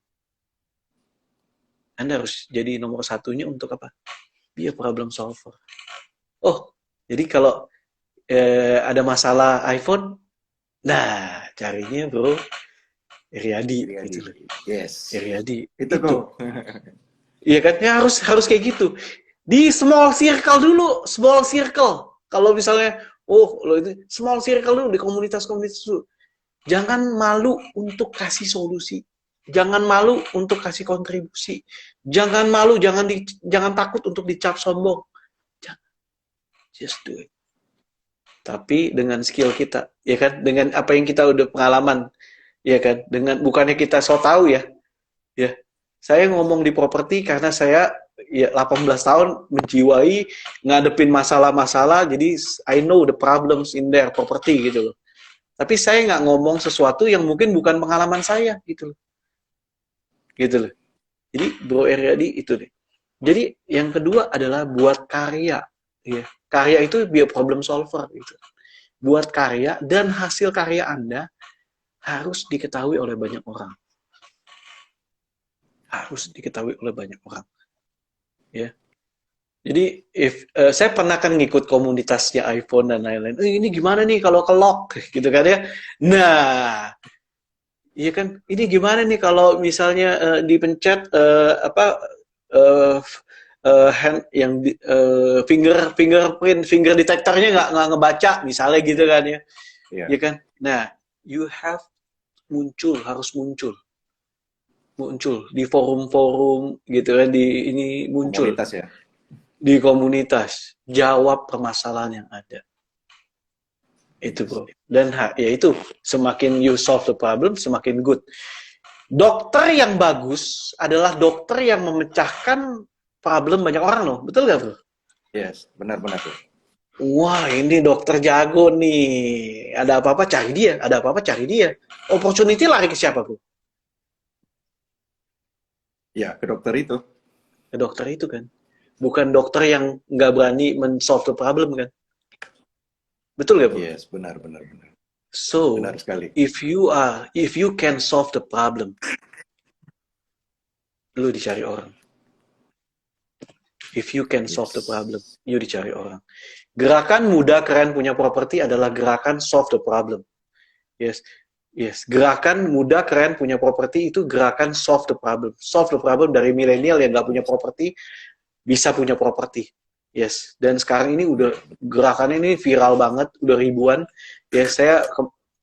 Anda harus jadi nomor satunya untuk apa? Be a problem solver. Oh, jadi kalau ada masalah iPhone, nah carinya Bro Iriadi Iriadi. gitu loh. Yes. Iriadi Itu kok. Iya kan? Ya harus kayak gitu. Di small circle dulu, small circle. Kalau misalnya, oh lo itu small circle dulu di komunitas-komunitas dulu. Jangan malu untuk kasih solusi. Jangan malu untuk kasih kontribusi. Jangan malu, jangan takut untuk dicap sombong. Just do it. Tapi dengan skill kita, ya kan? Dengan apa yang kita udah pengalaman, ya kan? Dengan bukannya kita so tahu ya. Ya. Saya ngomong di properti karena saya ya 18 tahun menjiwai ngadepin masalah-masalah, jadi I know the problems in their property gitu loh. Tapi saya nggak ngomong sesuatu yang mungkin bukan pengalaman saya gitu loh. Gitu loh. Jadi Bro Eriadi itu deh. Jadi yang kedua adalah buat karya. Ya. Karya itu be a problem solver gitu. Buat karya dan hasil karya Anda harus diketahui oleh banyak orang. Harus diketahui oleh banyak orang. Ya. Jadi saya pernah kan ngikut komunitasnya iPhone dan lain-lain. Ini gimana nih kalau ke-lock gitu kan ya. Nah, iya kan, ini gimana nih kalau misalnya dipencet uh, hand yang fingerprint finger detektornya nggak ngebaca misalnya gitu kan ya. Iya. Iya kan? Nah, you have harus muncul di forum-forum gitu kan, di ini muncul Komunitas ya. di komunitas, jawab permasalahan yang ada. Itu Bro. Dan ya itu, semakin you solve the problem, semakin good. Dokter yang bagus adalah dokter yang memecahkan problem banyak orang loh. Betul gak Bro? Yes, benar-benar tuh. Wah, ini dokter jago nih. Ada apa-apa cari dia, ada apa-apa cari dia. Opportunity lari ke siapa Bro? Ya, ke dokter itu. Ke dokter itu kan. Bukan dokter yang nggak berani men-solve the problem kan. Betul gak Bro? Yes, benar. So, Benar sekali. if you can solve the problem, lu dicari orang. If you can solve the problem, you dicari orang. Gerakan muda keren punya properti adalah gerakan solve the problem. Yes. Gerakan muda keren punya properti itu gerakan solve the problem. Solve the problem dari milenial yang nggak punya properti bisa punya properti. Yes. Dan sekarang ini udah gerakannya ini viral banget, udah ribuan. Ya, saya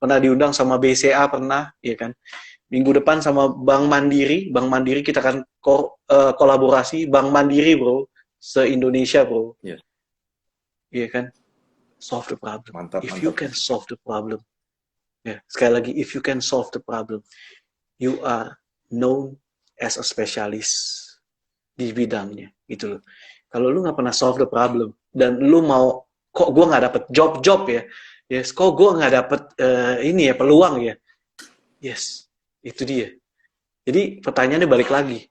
pernah diundang sama BCA pernah, ya kan. Minggu depan sama Bank Mandiri kita akan kolaborasi Bank Mandiri Bro, se-Indonesia Bro. Iya. Iya kan? Solve the problem. Mantap. You can solve the problem. Ya, sekali lagi, if you can solve the problem, you are known as a specialist di bidangnya gitu loh. Kalau lu nggak pernah solve the problem dan lu mau kok gue nggak dapet job ya, yes, kok gue nggak dapet ini ya peluang ya, yes, itu dia. Jadi pertanyaannya balik lagi,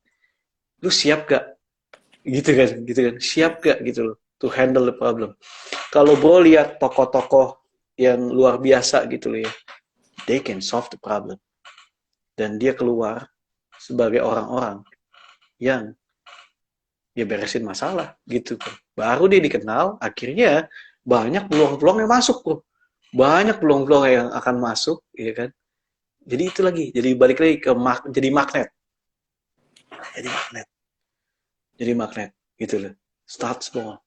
lu siap gak gitu kan, siap gak gitu loh to handle the problem. Kalau bro lihat tokoh-tokoh yang luar biasa gitu loh ya, they can solve the problem dan dia keluar sebagai orang-orang yang ya beresin masalah gitu kan. Baru dia dikenal, akhirnya banyak peluang-peluang yang masuk bro, banyak peluang-peluang yang akan masuk ya kan. Jadi itu lagi, jadi balik lagi ke jadi magnet, jadi magnet, jadi magnet gitu loh. Start small.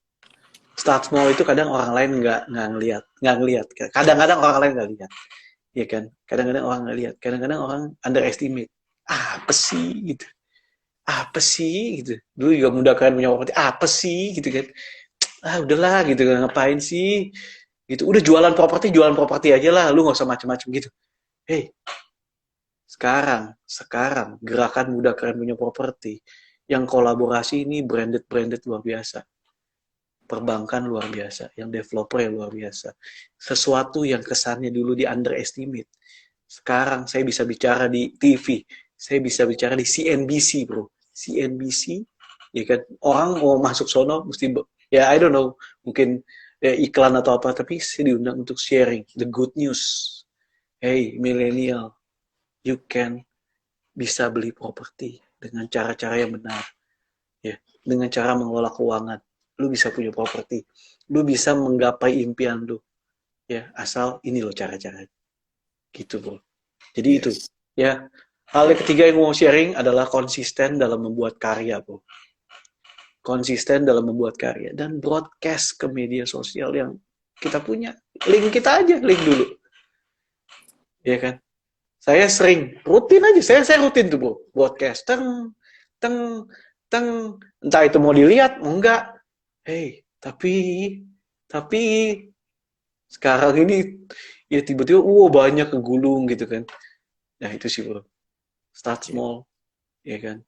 Start small itu kadang orang lain nggak ngelihat. Kadang-kadang orang lain nggak lihat, ya kan. Kadang-kadang orang nggak lihat, kadang-kadang orang underestimate. Apa sih gitu? Apa sih gitu? Dulu juga muda kalian punya properti. Apa sih gitu kan? Ah udahlah gitu kan, ngapain sih? Gitu. Udah jualan properti aja lah. Lu nggak usah macem-macem gitu. Hey, sekarang gerakan muda kalian punya properti yang kolaborasi ini branded luar biasa. Perbankan luar biasa, yang developer yang luar biasa. Sesuatu yang kesannya dulu di underestimate. Sekarang saya bisa bicara di TV, saya bisa bicara di CNBC, bro. CNBC, ya kan? Orang mau masuk sono mesti, ya I don't know, mungkin ya, iklan atau apa, tapi saya diundang untuk sharing the good news. Hey, milenial, you can bisa beli properti dengan cara-cara yang benar, ya, dengan cara mengelola keuangan. Lu bisa punya properti, lu bisa menggapai impian lu, ya asal ini loh cara-cara gitu bro. Jadi Yes. itu ya. Hal yang ketiga yang mau sharing adalah konsisten dalam membuat karya bro, konsisten dalam membuat karya dan broadcast ke media sosial yang kita punya. Link kita aja, link dulu ya kan. Saya sering rutin aja, saya rutin tuh bro, broadcast teng teng teng, entah itu mau dilihat mau enggak. Hey, tapi sekarang ini ya tiba-tiba banyak kegulung gitu kan. Nah, itu sih, Bro. Start small, ya kan.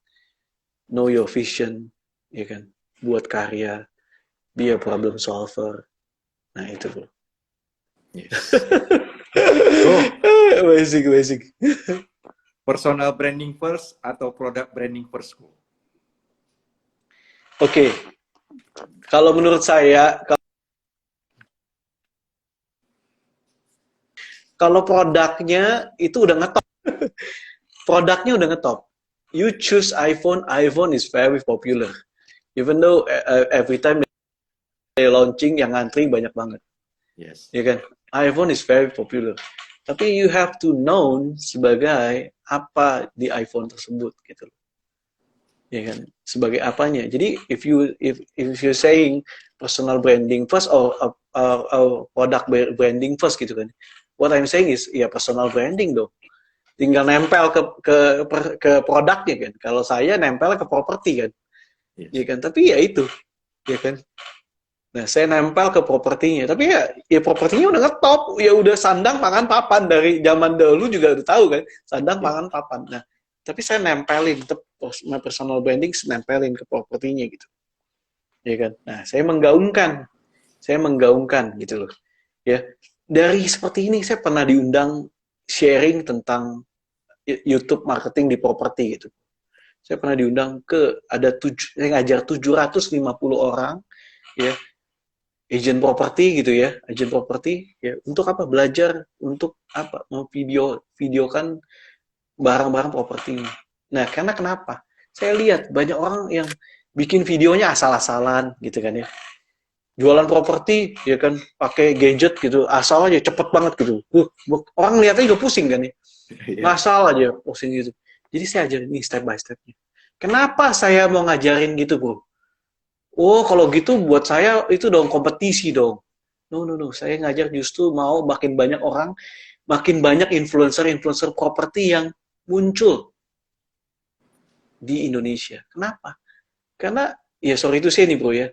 Know your vision, ya kan. Buat karya, be a problem solver. Nah, itu, Bro. Yes. Bro, Basic. personal branding first atau product branding first, bro? Oke. Kalau menurut saya, kalau produknya itu udah ngetop. Produknya udah ngetop. You choose iPhone is very popular. Even though every time they launching yang ngantri banyak banget. Yes. Ya kan? iPhone is very popular. Tapi you have to known sebagai apa di iPhone tersebut gitu. Ya kan? Sebagai apanya. Jadi if you saying personal branding first or product branding first gitu kan. What I'm saying is ya personal branding dong. Tinggal nempel ke produknya kan. Kalau saya nempel ke properti kan. Yes. Ya kan? Tapi ya itu. Ya kan? Nah, saya nempel ke propertinya. Tapi ya propertinya udah ngetop. Ya udah sandang, pangan, papan. Dari zaman dahulu juga udah tahu kan. Sandang, pangan, papan. Nah, tapi saya nempelin. Tetap personal branding, nempelin ke propertinya gitu. Ya kan? Nah, saya menggaungkan gitu loh. Ya, dari seperti ini saya pernah diundang sharing tentang YouTube marketing di properti gitu. Saya pernah diundang saya ngajar 750 orang ya, agent properti gitu ya, agent properti ya, untuk apa? Belajar untuk apa? Mau videokan barang-barang properti. Nah, karena kenapa? Saya lihat banyak orang yang bikin videonya asal-asalan gitu kan ya. Jualan properti ya kan pakai gadget gitu, asal aja cepet banget gitu. Orang lihatnya juga pusing kan ya. Ngasal aja pusing gitu. Jadi saya ajarin ini step by stepnya. Kenapa saya mau ngajarin gitu, Bro? Oh, kalau gitu buat saya itu dong kompetisi dong. No. Saya ngajar justru mau makin banyak orang, makin banyak influencer properti yang muncul di Indonesia. Kenapa? Karena ya sorry itu saya nih bro ya.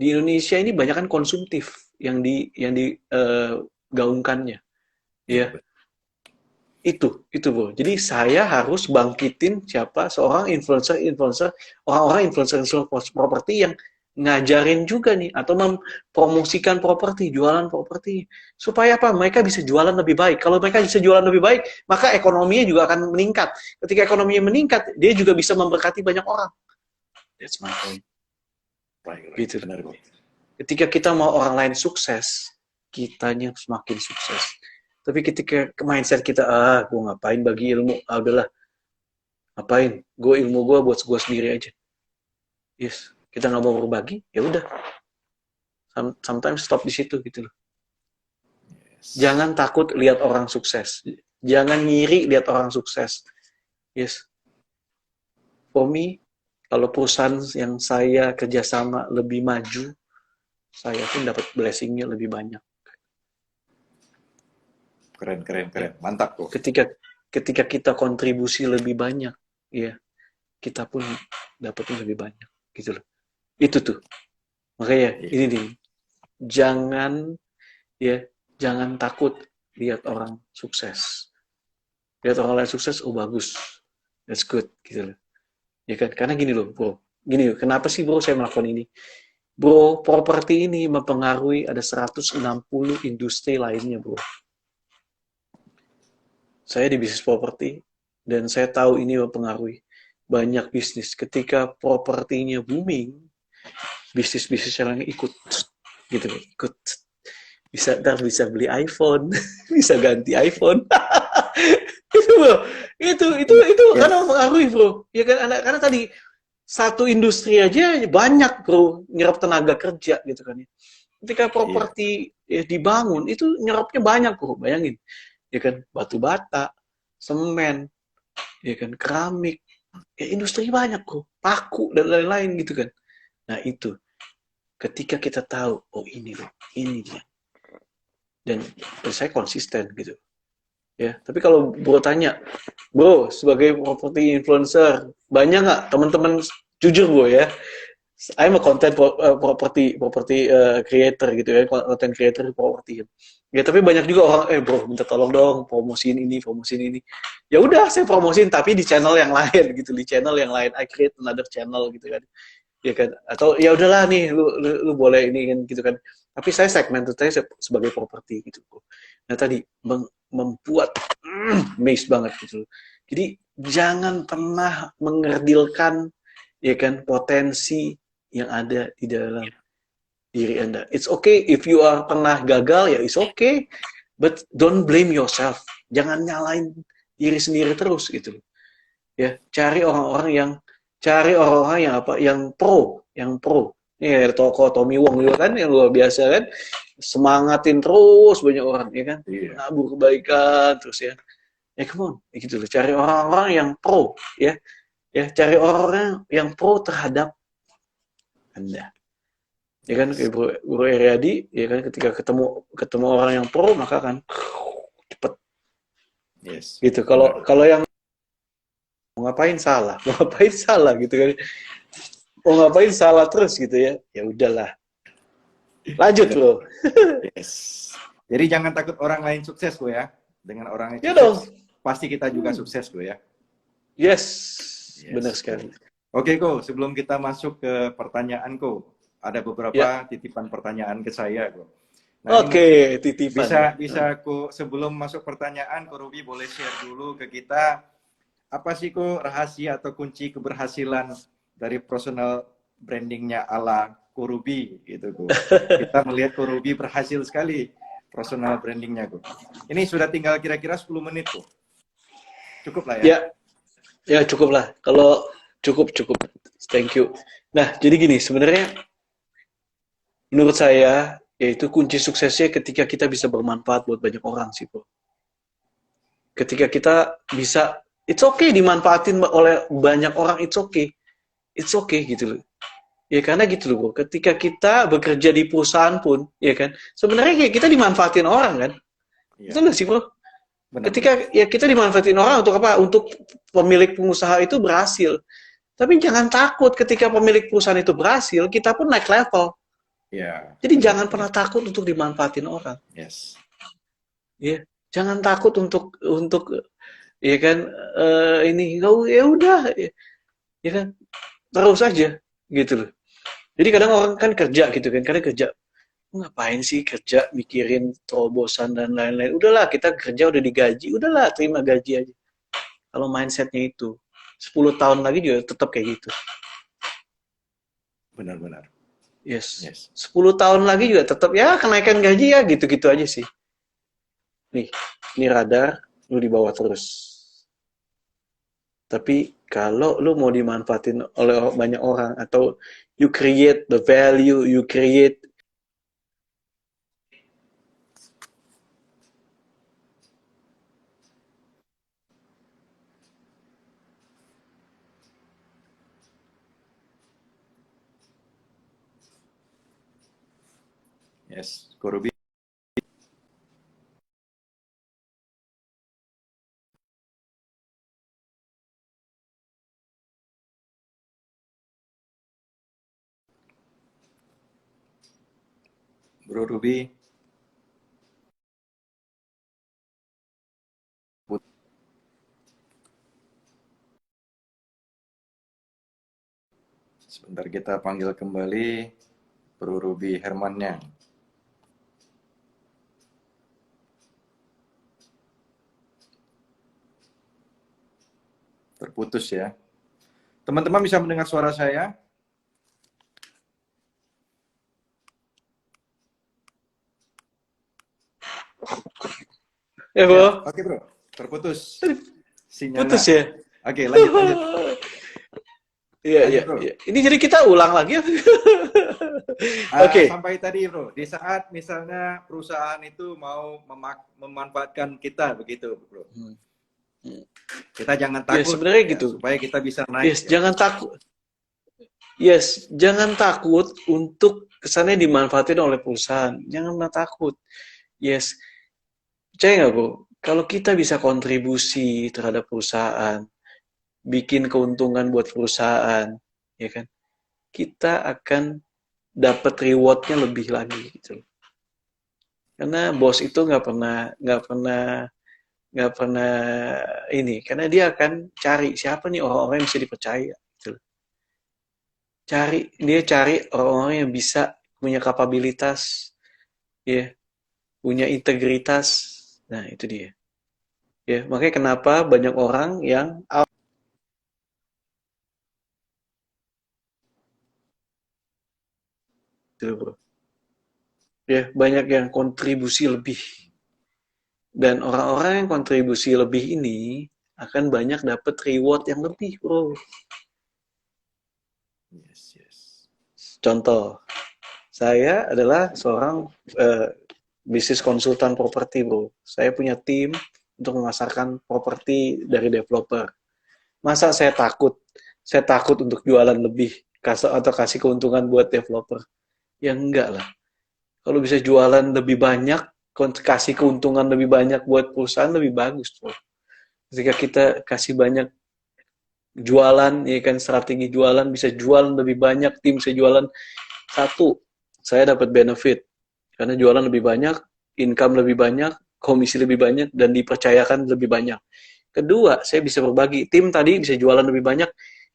Di Indonesia ini banyak kan konsumtif yang digaungkannya. Ya. Itu bro. Jadi saya harus bangkitin siapa seorang influencer, orang-orang influencer properti yang ngajarin juga nih atau mempromosikan properti, jualan properti supaya apa? Mereka bisa jualan lebih baik. Kalau mereka bisa jualan lebih baik, maka ekonominya juga akan meningkat. Ketika ekonominya meningkat, dia juga bisa memberkati banyak orang. That's my point. Right, Gitu. benar kok. Ketika kita mau orang lain sukses, kitanya semakin sukses. Tapi ketika mindset kita, gue ngapain bagi ilmu, udahlah, ngapain, gue ilmu gue buat gue sendiri aja. Yes, kita nggak mau berbagi, ya udah. Sometimes stop di situ gitu loh. Yes. Jangan takut lihat orang sukses. Jangan ngiri lihat orang sukses. Yes. For me, kalau perusahaan yang saya kerjasama lebih maju, saya pun dapat blessingnya lebih banyak. Keren, keren, keren. Mantap kok. Ketika kita kontribusi lebih banyak, ya kita pun dapatnya lebih banyak, gitu loh. Itu tuh. Makanya ini nih, jangan takut lihat orang sukses. Lihat orang lain sukses, oh bagus, that's good, gitu loh. Ya kan? Karena gini loh, bro. Gini, kenapa sih bro saya melakukan ini? Bro, properti ini mempengaruhi ada 160 industri lainnya, bro. Saya di bisnis properti, dan saya tahu ini mempengaruhi banyak bisnis. Ketika propertinya booming, bisnis-bisnis yang lain ikut, gitu, ikut. Bisa beli iPhone, bisa ganti iPhone. Itu bro, itu karena mempengaruhi bro. Ya kan, karena tadi satu industri aja banyak bro nyerap tenaga kerja gitu kan ya. Ketika properti dibangun itu nyerapnya banyak bro, bayangin. Ya kan, batu bata, semen, ya kan, keramik, ya industri banyak bro, paku dan lain-lain gitu kan. Nah itu, ketika kita tahu, oh ini loh, ini dia. Dan saya konsisten gitu. Ya, tapi kalau bro tanya, bro sebagai property influencer, banyak nggak teman-teman jujur bro ya? I'm a content property creator gitu ya, content creator property. Ya tapi banyak juga orang, bro minta tolong dong promosiin ini. Ya udah saya promosiin tapi di channel yang lain gitu, di channel yang lain. I create another channel gitu kan. Ya kan, atau ya udahlah nih lu boleh ini kan gitu kan. Tapi saya segmen itu saya sebagai properti gitu. Nah tadi membuat amazed banget gitu. Jadi jangan pernah mengerdilkan ya kan potensi yang ada di dalam diri Anda. It's okay if you are pernah gagal, ya it's okay, but don't blame yourself. Jangan nyalain diri sendiri terus gitu. Ya, cari orang-orang yang yang pro. Ini ada tokoh Tommy Wong juga kan yang luar biasa kan, semangatin terus banyak orang ya kan, nabur kebaikan terus ya. Come on, gitu loh. Cari orang-orang yang pro ya. Ya, cari orang yang pro terhadap Anda. Ya kan, kayak Bro Eriadi, ya kan, ketika ketemu orang yang pro maka kan cepet. Yes. Gitu. Kalau yang mau ngapain salah gitu kan. Mau ngapain salah terus gitu ya. Ya udahlah. Lanjut, Bro. Yes. Jadi jangan takut orang lain sukses, Bro ya. Dengan orang yang Ya sukses, dong. pasti kita juga sukses, Bro ya. Yes. Benar sekali. Oke, Ko, sebelum kita masuk ke pertanyaan, Ko, ada beberapa titipan pertanyaan ke saya, Ko. Nah, Oke, titipan. Bisa Ko, sebelum masuk pertanyaan, Ko Ruby boleh share dulu ke kita apa sih Ko rahasia atau kunci keberhasilan dari personal brandingnya ala Ko Ruby gitu, Ko. Kita melihat Ko Ruby berhasil sekali personal brandingnya, Ko. Ini sudah tinggal kira-kira 10 menit, Ko. Cukup lah ya. Ya cukup lah. Kalau cukup. Thank you. Nah, jadi gini, sebenarnya menurut saya yaitu kunci suksesnya ketika kita bisa bermanfaat buat banyak orang sih, Bro. Ketika kita bisa, it's okay dimanfaatin oleh banyak orang, it's okay gitu loh. Ya karena gitu loh, Bro. Ketika kita bekerja di perusahaan pun, ya kan, sebenarnya kita dimanfaatin orang kan. Itu nggak sih, Bro? Ketika ya kita dimanfaatin orang untuk apa? Untuk pemilik pengusaha itu berhasil. Tapi jangan takut ketika pemilik perusahaan itu berhasil, kita pun naik level. Jadi jangan pernah takut untuk dimanfaatin orang. Yes. Ya, jangan takut untuk ya kan, ini kau ya udah, ya kan, terus aja gitu loh. Jadi kadang orang kan kerja gitu kan, kadang kerja, ngapain sih kerja mikirin terobosan dan lain-lain. Udahlah, kita kerja udah digaji, udahlah terima gaji aja. Kalau mindsetnya itu 10 tahun lagi juga tetap kayak gitu. Benar-benar. Yes. Yes. 10 tahun lagi juga tetap ya kenaikan gaji ya gitu-gitu aja sih. Nih, ini radar lu di bawah terus. Tapi kalau lu mau dimanfaatin oleh banyak orang atau you create the value, you create. Yes, Korubi. Bro Ruby. Sebentar kita panggil kembali Bro Ruby Hermannya. Terputus ya. Teman-teman bisa mendengar suara saya? Ya, Ya, bro. oke bro. Terputus Putus sinyalnya. ya. Oke, lanjut lanjut. Iya, Lanjut iya, bro. iya. Ini jadi kita ulang lagi ya. Oke. Sampai tadi bro, di saat misalnya perusahaan itu mau memanfaatkan kita begitu bro. Hmm. Kita jangan Ya, takut sebenarnya ya, gitu. supaya kita bisa naik Yes, ya. jangan takut. Yes, jangan takut untuk kesannya dimanfaatin oleh perusahaan. Jangan takut. Yes, percaya nggak, bro? Kalau kita bisa kontribusi terhadap perusahaan, bikin keuntungan buat perusahaan, ya kan? Kita akan dapat rewardnya lebih lagi gitu. Karena bos itu nggak pernah ini, karena dia akan cari siapa nih orang-orang yang bisa dipercaya. Gitu. Dia cari orang-orang yang bisa punya kapabilitas, ya, punya integritas. Nah itu dia. Ya, makanya kenapa banyak orang yang gitu, bro. Ya, banyak yang kontribusi lebih. Dan orang-orang yang kontribusi lebih ini akan banyak dapat reward yang lebih, bro. Yes, yes. Contoh, saya adalah seorang bisnis konsultan properti, bro. Saya punya tim untuk memasarkan properti dari developer. Masa saya takut? Saya takut untuk jualan lebih atau kasih keuntungan buat developer? Ya enggak lah. Kalau bisa jualan lebih banyak, kasih keuntungan lebih banyak buat perusahaan lebih bagus, bro. Ketika kita kasih banyak jualan, ya kan, strategi jualan, bisa jualan lebih banyak, tim bisa jualan satu, saya dapat benefit karena jualan lebih banyak, income lebih banyak, komisi lebih banyak, dan dipercayakan lebih banyak. Kedua, saya bisa berbagi, tim tadi bisa jualan lebih banyak,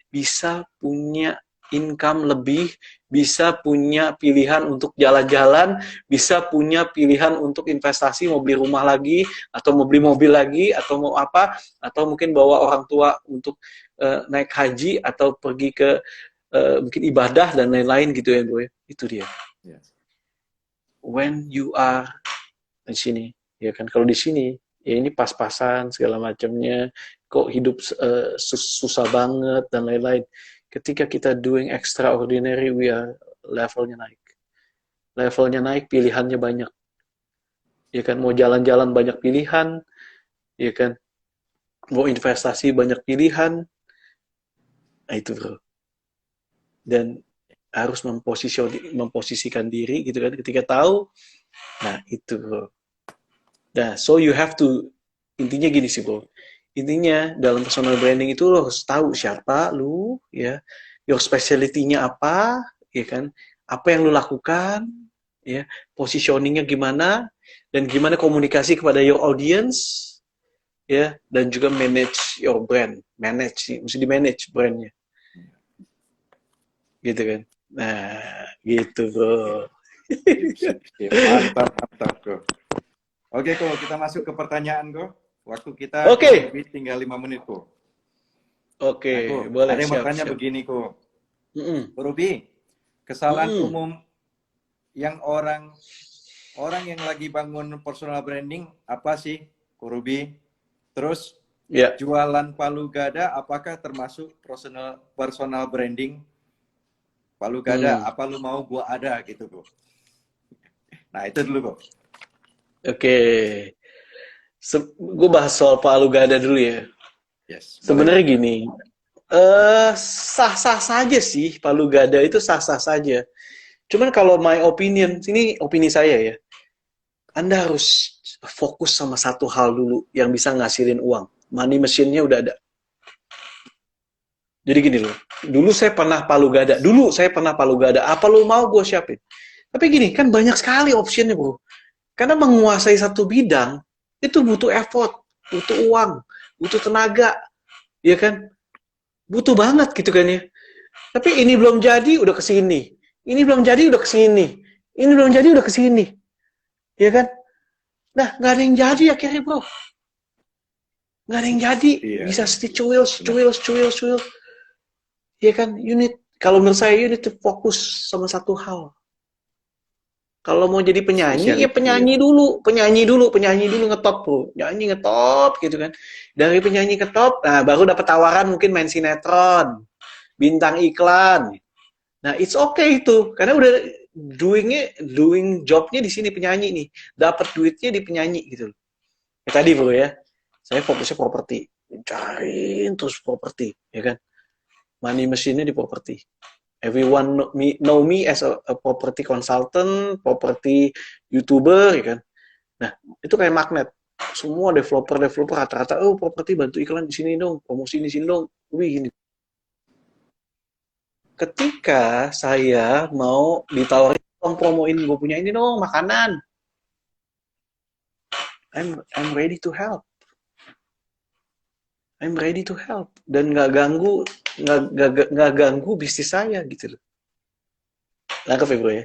bisa punya income lebih, bisa punya pilihan untuk jalan-jalan, bisa punya pilihan untuk investasi, mau beli rumah lagi, atau mau beli mobil lagi, atau mau apa, atau mungkin bawa orang tua untuk naik haji, atau pergi ke mungkin ibadah, dan lain-lain gitu ya, bro. Itu dia. Yes. When you are di sini, ya kan, kalau di sini, ya ini pas-pasan, segala macamnya, kok hidup susah banget, dan lain-lain. Ketika kita doing extraordinary, we are levelnya naik. Levelnya naik, pilihannya banyak. Ya kan, mau jalan-jalan banyak pilihan, ya kan, mau investasi banyak pilihan, nah itu bro. Dan harus memposisikan diri gitu kan, ketika tahu, nah itu bro. Nah, so you have to, intinya gini sih bro, intinya dalam personal branding itu lo harus tahu siapa lu, ya, your specialty-nya apa, ya kan, apa yang lu lakukan, ya, positioningnya gimana, dan gimana komunikasi kepada your audience, ya, dan juga manage your brand. Manage sih, mesti di-manage brandnya, gitu kan. Nah, gitu bro. Sip. Mantap, mantap, Ko. Oke, Ko, kita masuk ke pertanyaan, Ko. Waktu kita kurang Oke, lebih tinggal 5 menit, Ko. oke, Nah, Ko, boleh, ada yang siap, bertanya siap. begini, Ko. Mm-mm, Ko Ruby, kesalahan mm-mm. umum yang orang yang lagi bangun personal branding apa sih, Ko Ruby? Terus Ya, jualan palu gada apakah termasuk personal personal branding? Palu gada, hmm, apa lu mau gua ada gitu, Ko. Nah, itu dulu, Ko. oke. Gue bahas soal Palu Gada dulu ya. Yes, boleh, Ko. Sebenarnya gini, sah-sah saja sih Palu Gada itu sah-sah saja. Cuman kalau my opinion, ini opini saya ya, Anda harus fokus sama satu hal dulu yang bisa ngasilin uang. Money machine-nya udah ada. Jadi gini loh, dulu saya pernah Palu Gada, apa lo mau gue siapin. Tapi gini, kan banyak sekali optionnya bro. Karena menguasai satu bidang, itu butuh effort, butuh uang, butuh tenaga, ya kan? Butuh banget gitu kan ya. Tapi ini belum jadi, udah kesini. Ini belum jadi, udah kesini. Ini belum jadi, udah kesini. Ya kan? Nah, nggak ada yang jadi akhirnya bro. Nggak ada yang jadi. Iya, Bisa iya. cuil, Benar. cuil, cuil, cuil. Ya kan? Kalau menurut saya, you need to fokus sama satu hal. Kalau mau jadi penyanyi, ya Speciality ya. penyanyi dulu ngetop bro, nyanyi ngetop gitu kan. Dari penyanyi ke top, nah baru dapat tawaran mungkin main sinetron, bintang iklan. Nah it's okay itu, karena udah doing jobnya di sini penyanyi nih, dapat duitnya di penyanyi gitu loh. Ya, tadi bro ya, saya fokusnya properti, cariin terus properti, ya kan. Money machine-nya di properti. Everyone know me as a property consultant, property YouTuber, ya kan. Nah, itu kayak magnet. Semua developer rata-rata, oh properti bantu iklan di sini dong, promosi di sini dong. Wih, gini. Ketika saya mau ditawarin, tolong promoin gue punya ini dong, makanan. I'm ready to help. I'm ready to help. Dan nggak ganggu bisnis saya gitu loh. Nangkep ya bro ya?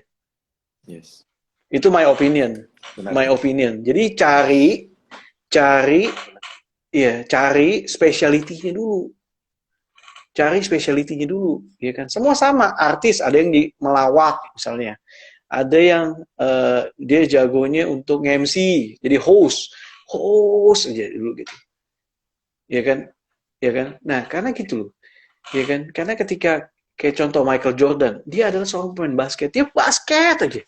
Yes. Itu my opinion. Benar, My benar. opinion. Jadi cari cari specialty-nya dulu. Cari specialty-nya dulu, ya kan? Semua sama, artis ada yang di melawak misalnya. Ada yang dia jagonya untuk MC, jadi host aja dulu gitu. Ya kan? Ya kan? Nah, karena gitu loh. Ya kan? Karena ketika kayak contoh Michael Jordan, dia adalah seorang pemain basket, dia basket aja.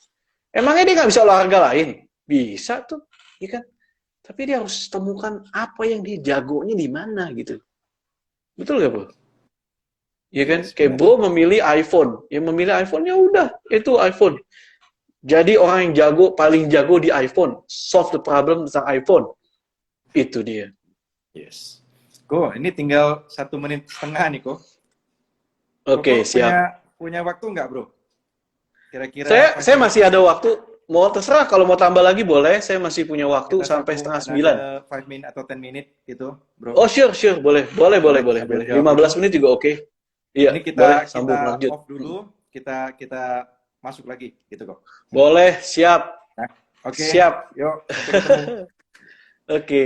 Emangnya dia nggak bisa olahraga lain? Bisa tuh, ya kan? Tapi dia harus temukan apa yang dia jagonya di mana gitu. Betul gak, Bro? Ya kan? Yes, Kayak benar. Bro memilih iPhone. Yang memilih iPhone ya udah, itu iPhone. Jadi orang yang paling jago di iPhone, solve the problem tentang iPhone. Itu dia. Yes. Ko, ini tinggal 1,5 menit nih, Ko. Koko Oke, punya siap. punya waktu nggak, bro? Kira-kira Saya 5 saya minutes. masih ada waktu. Mau terserah kalau mau tambah lagi boleh. Saya masih punya waktu Kita sampai sambung setengah sembilan. another 5 minutes atau 10 minutes gitu, Oh, bro. sure, sure. Boleh, boleh, boleh, Boleh boleh, sambil boleh. jawab dulu. 15 menit juga oke. Iya, Ini boleh. kita Sambung kita lanjut. off dulu, kita masuk lagi gitu kok. Boleh, siap. Nah, oke. Siap. Yuk, sampai ketemu. Oke.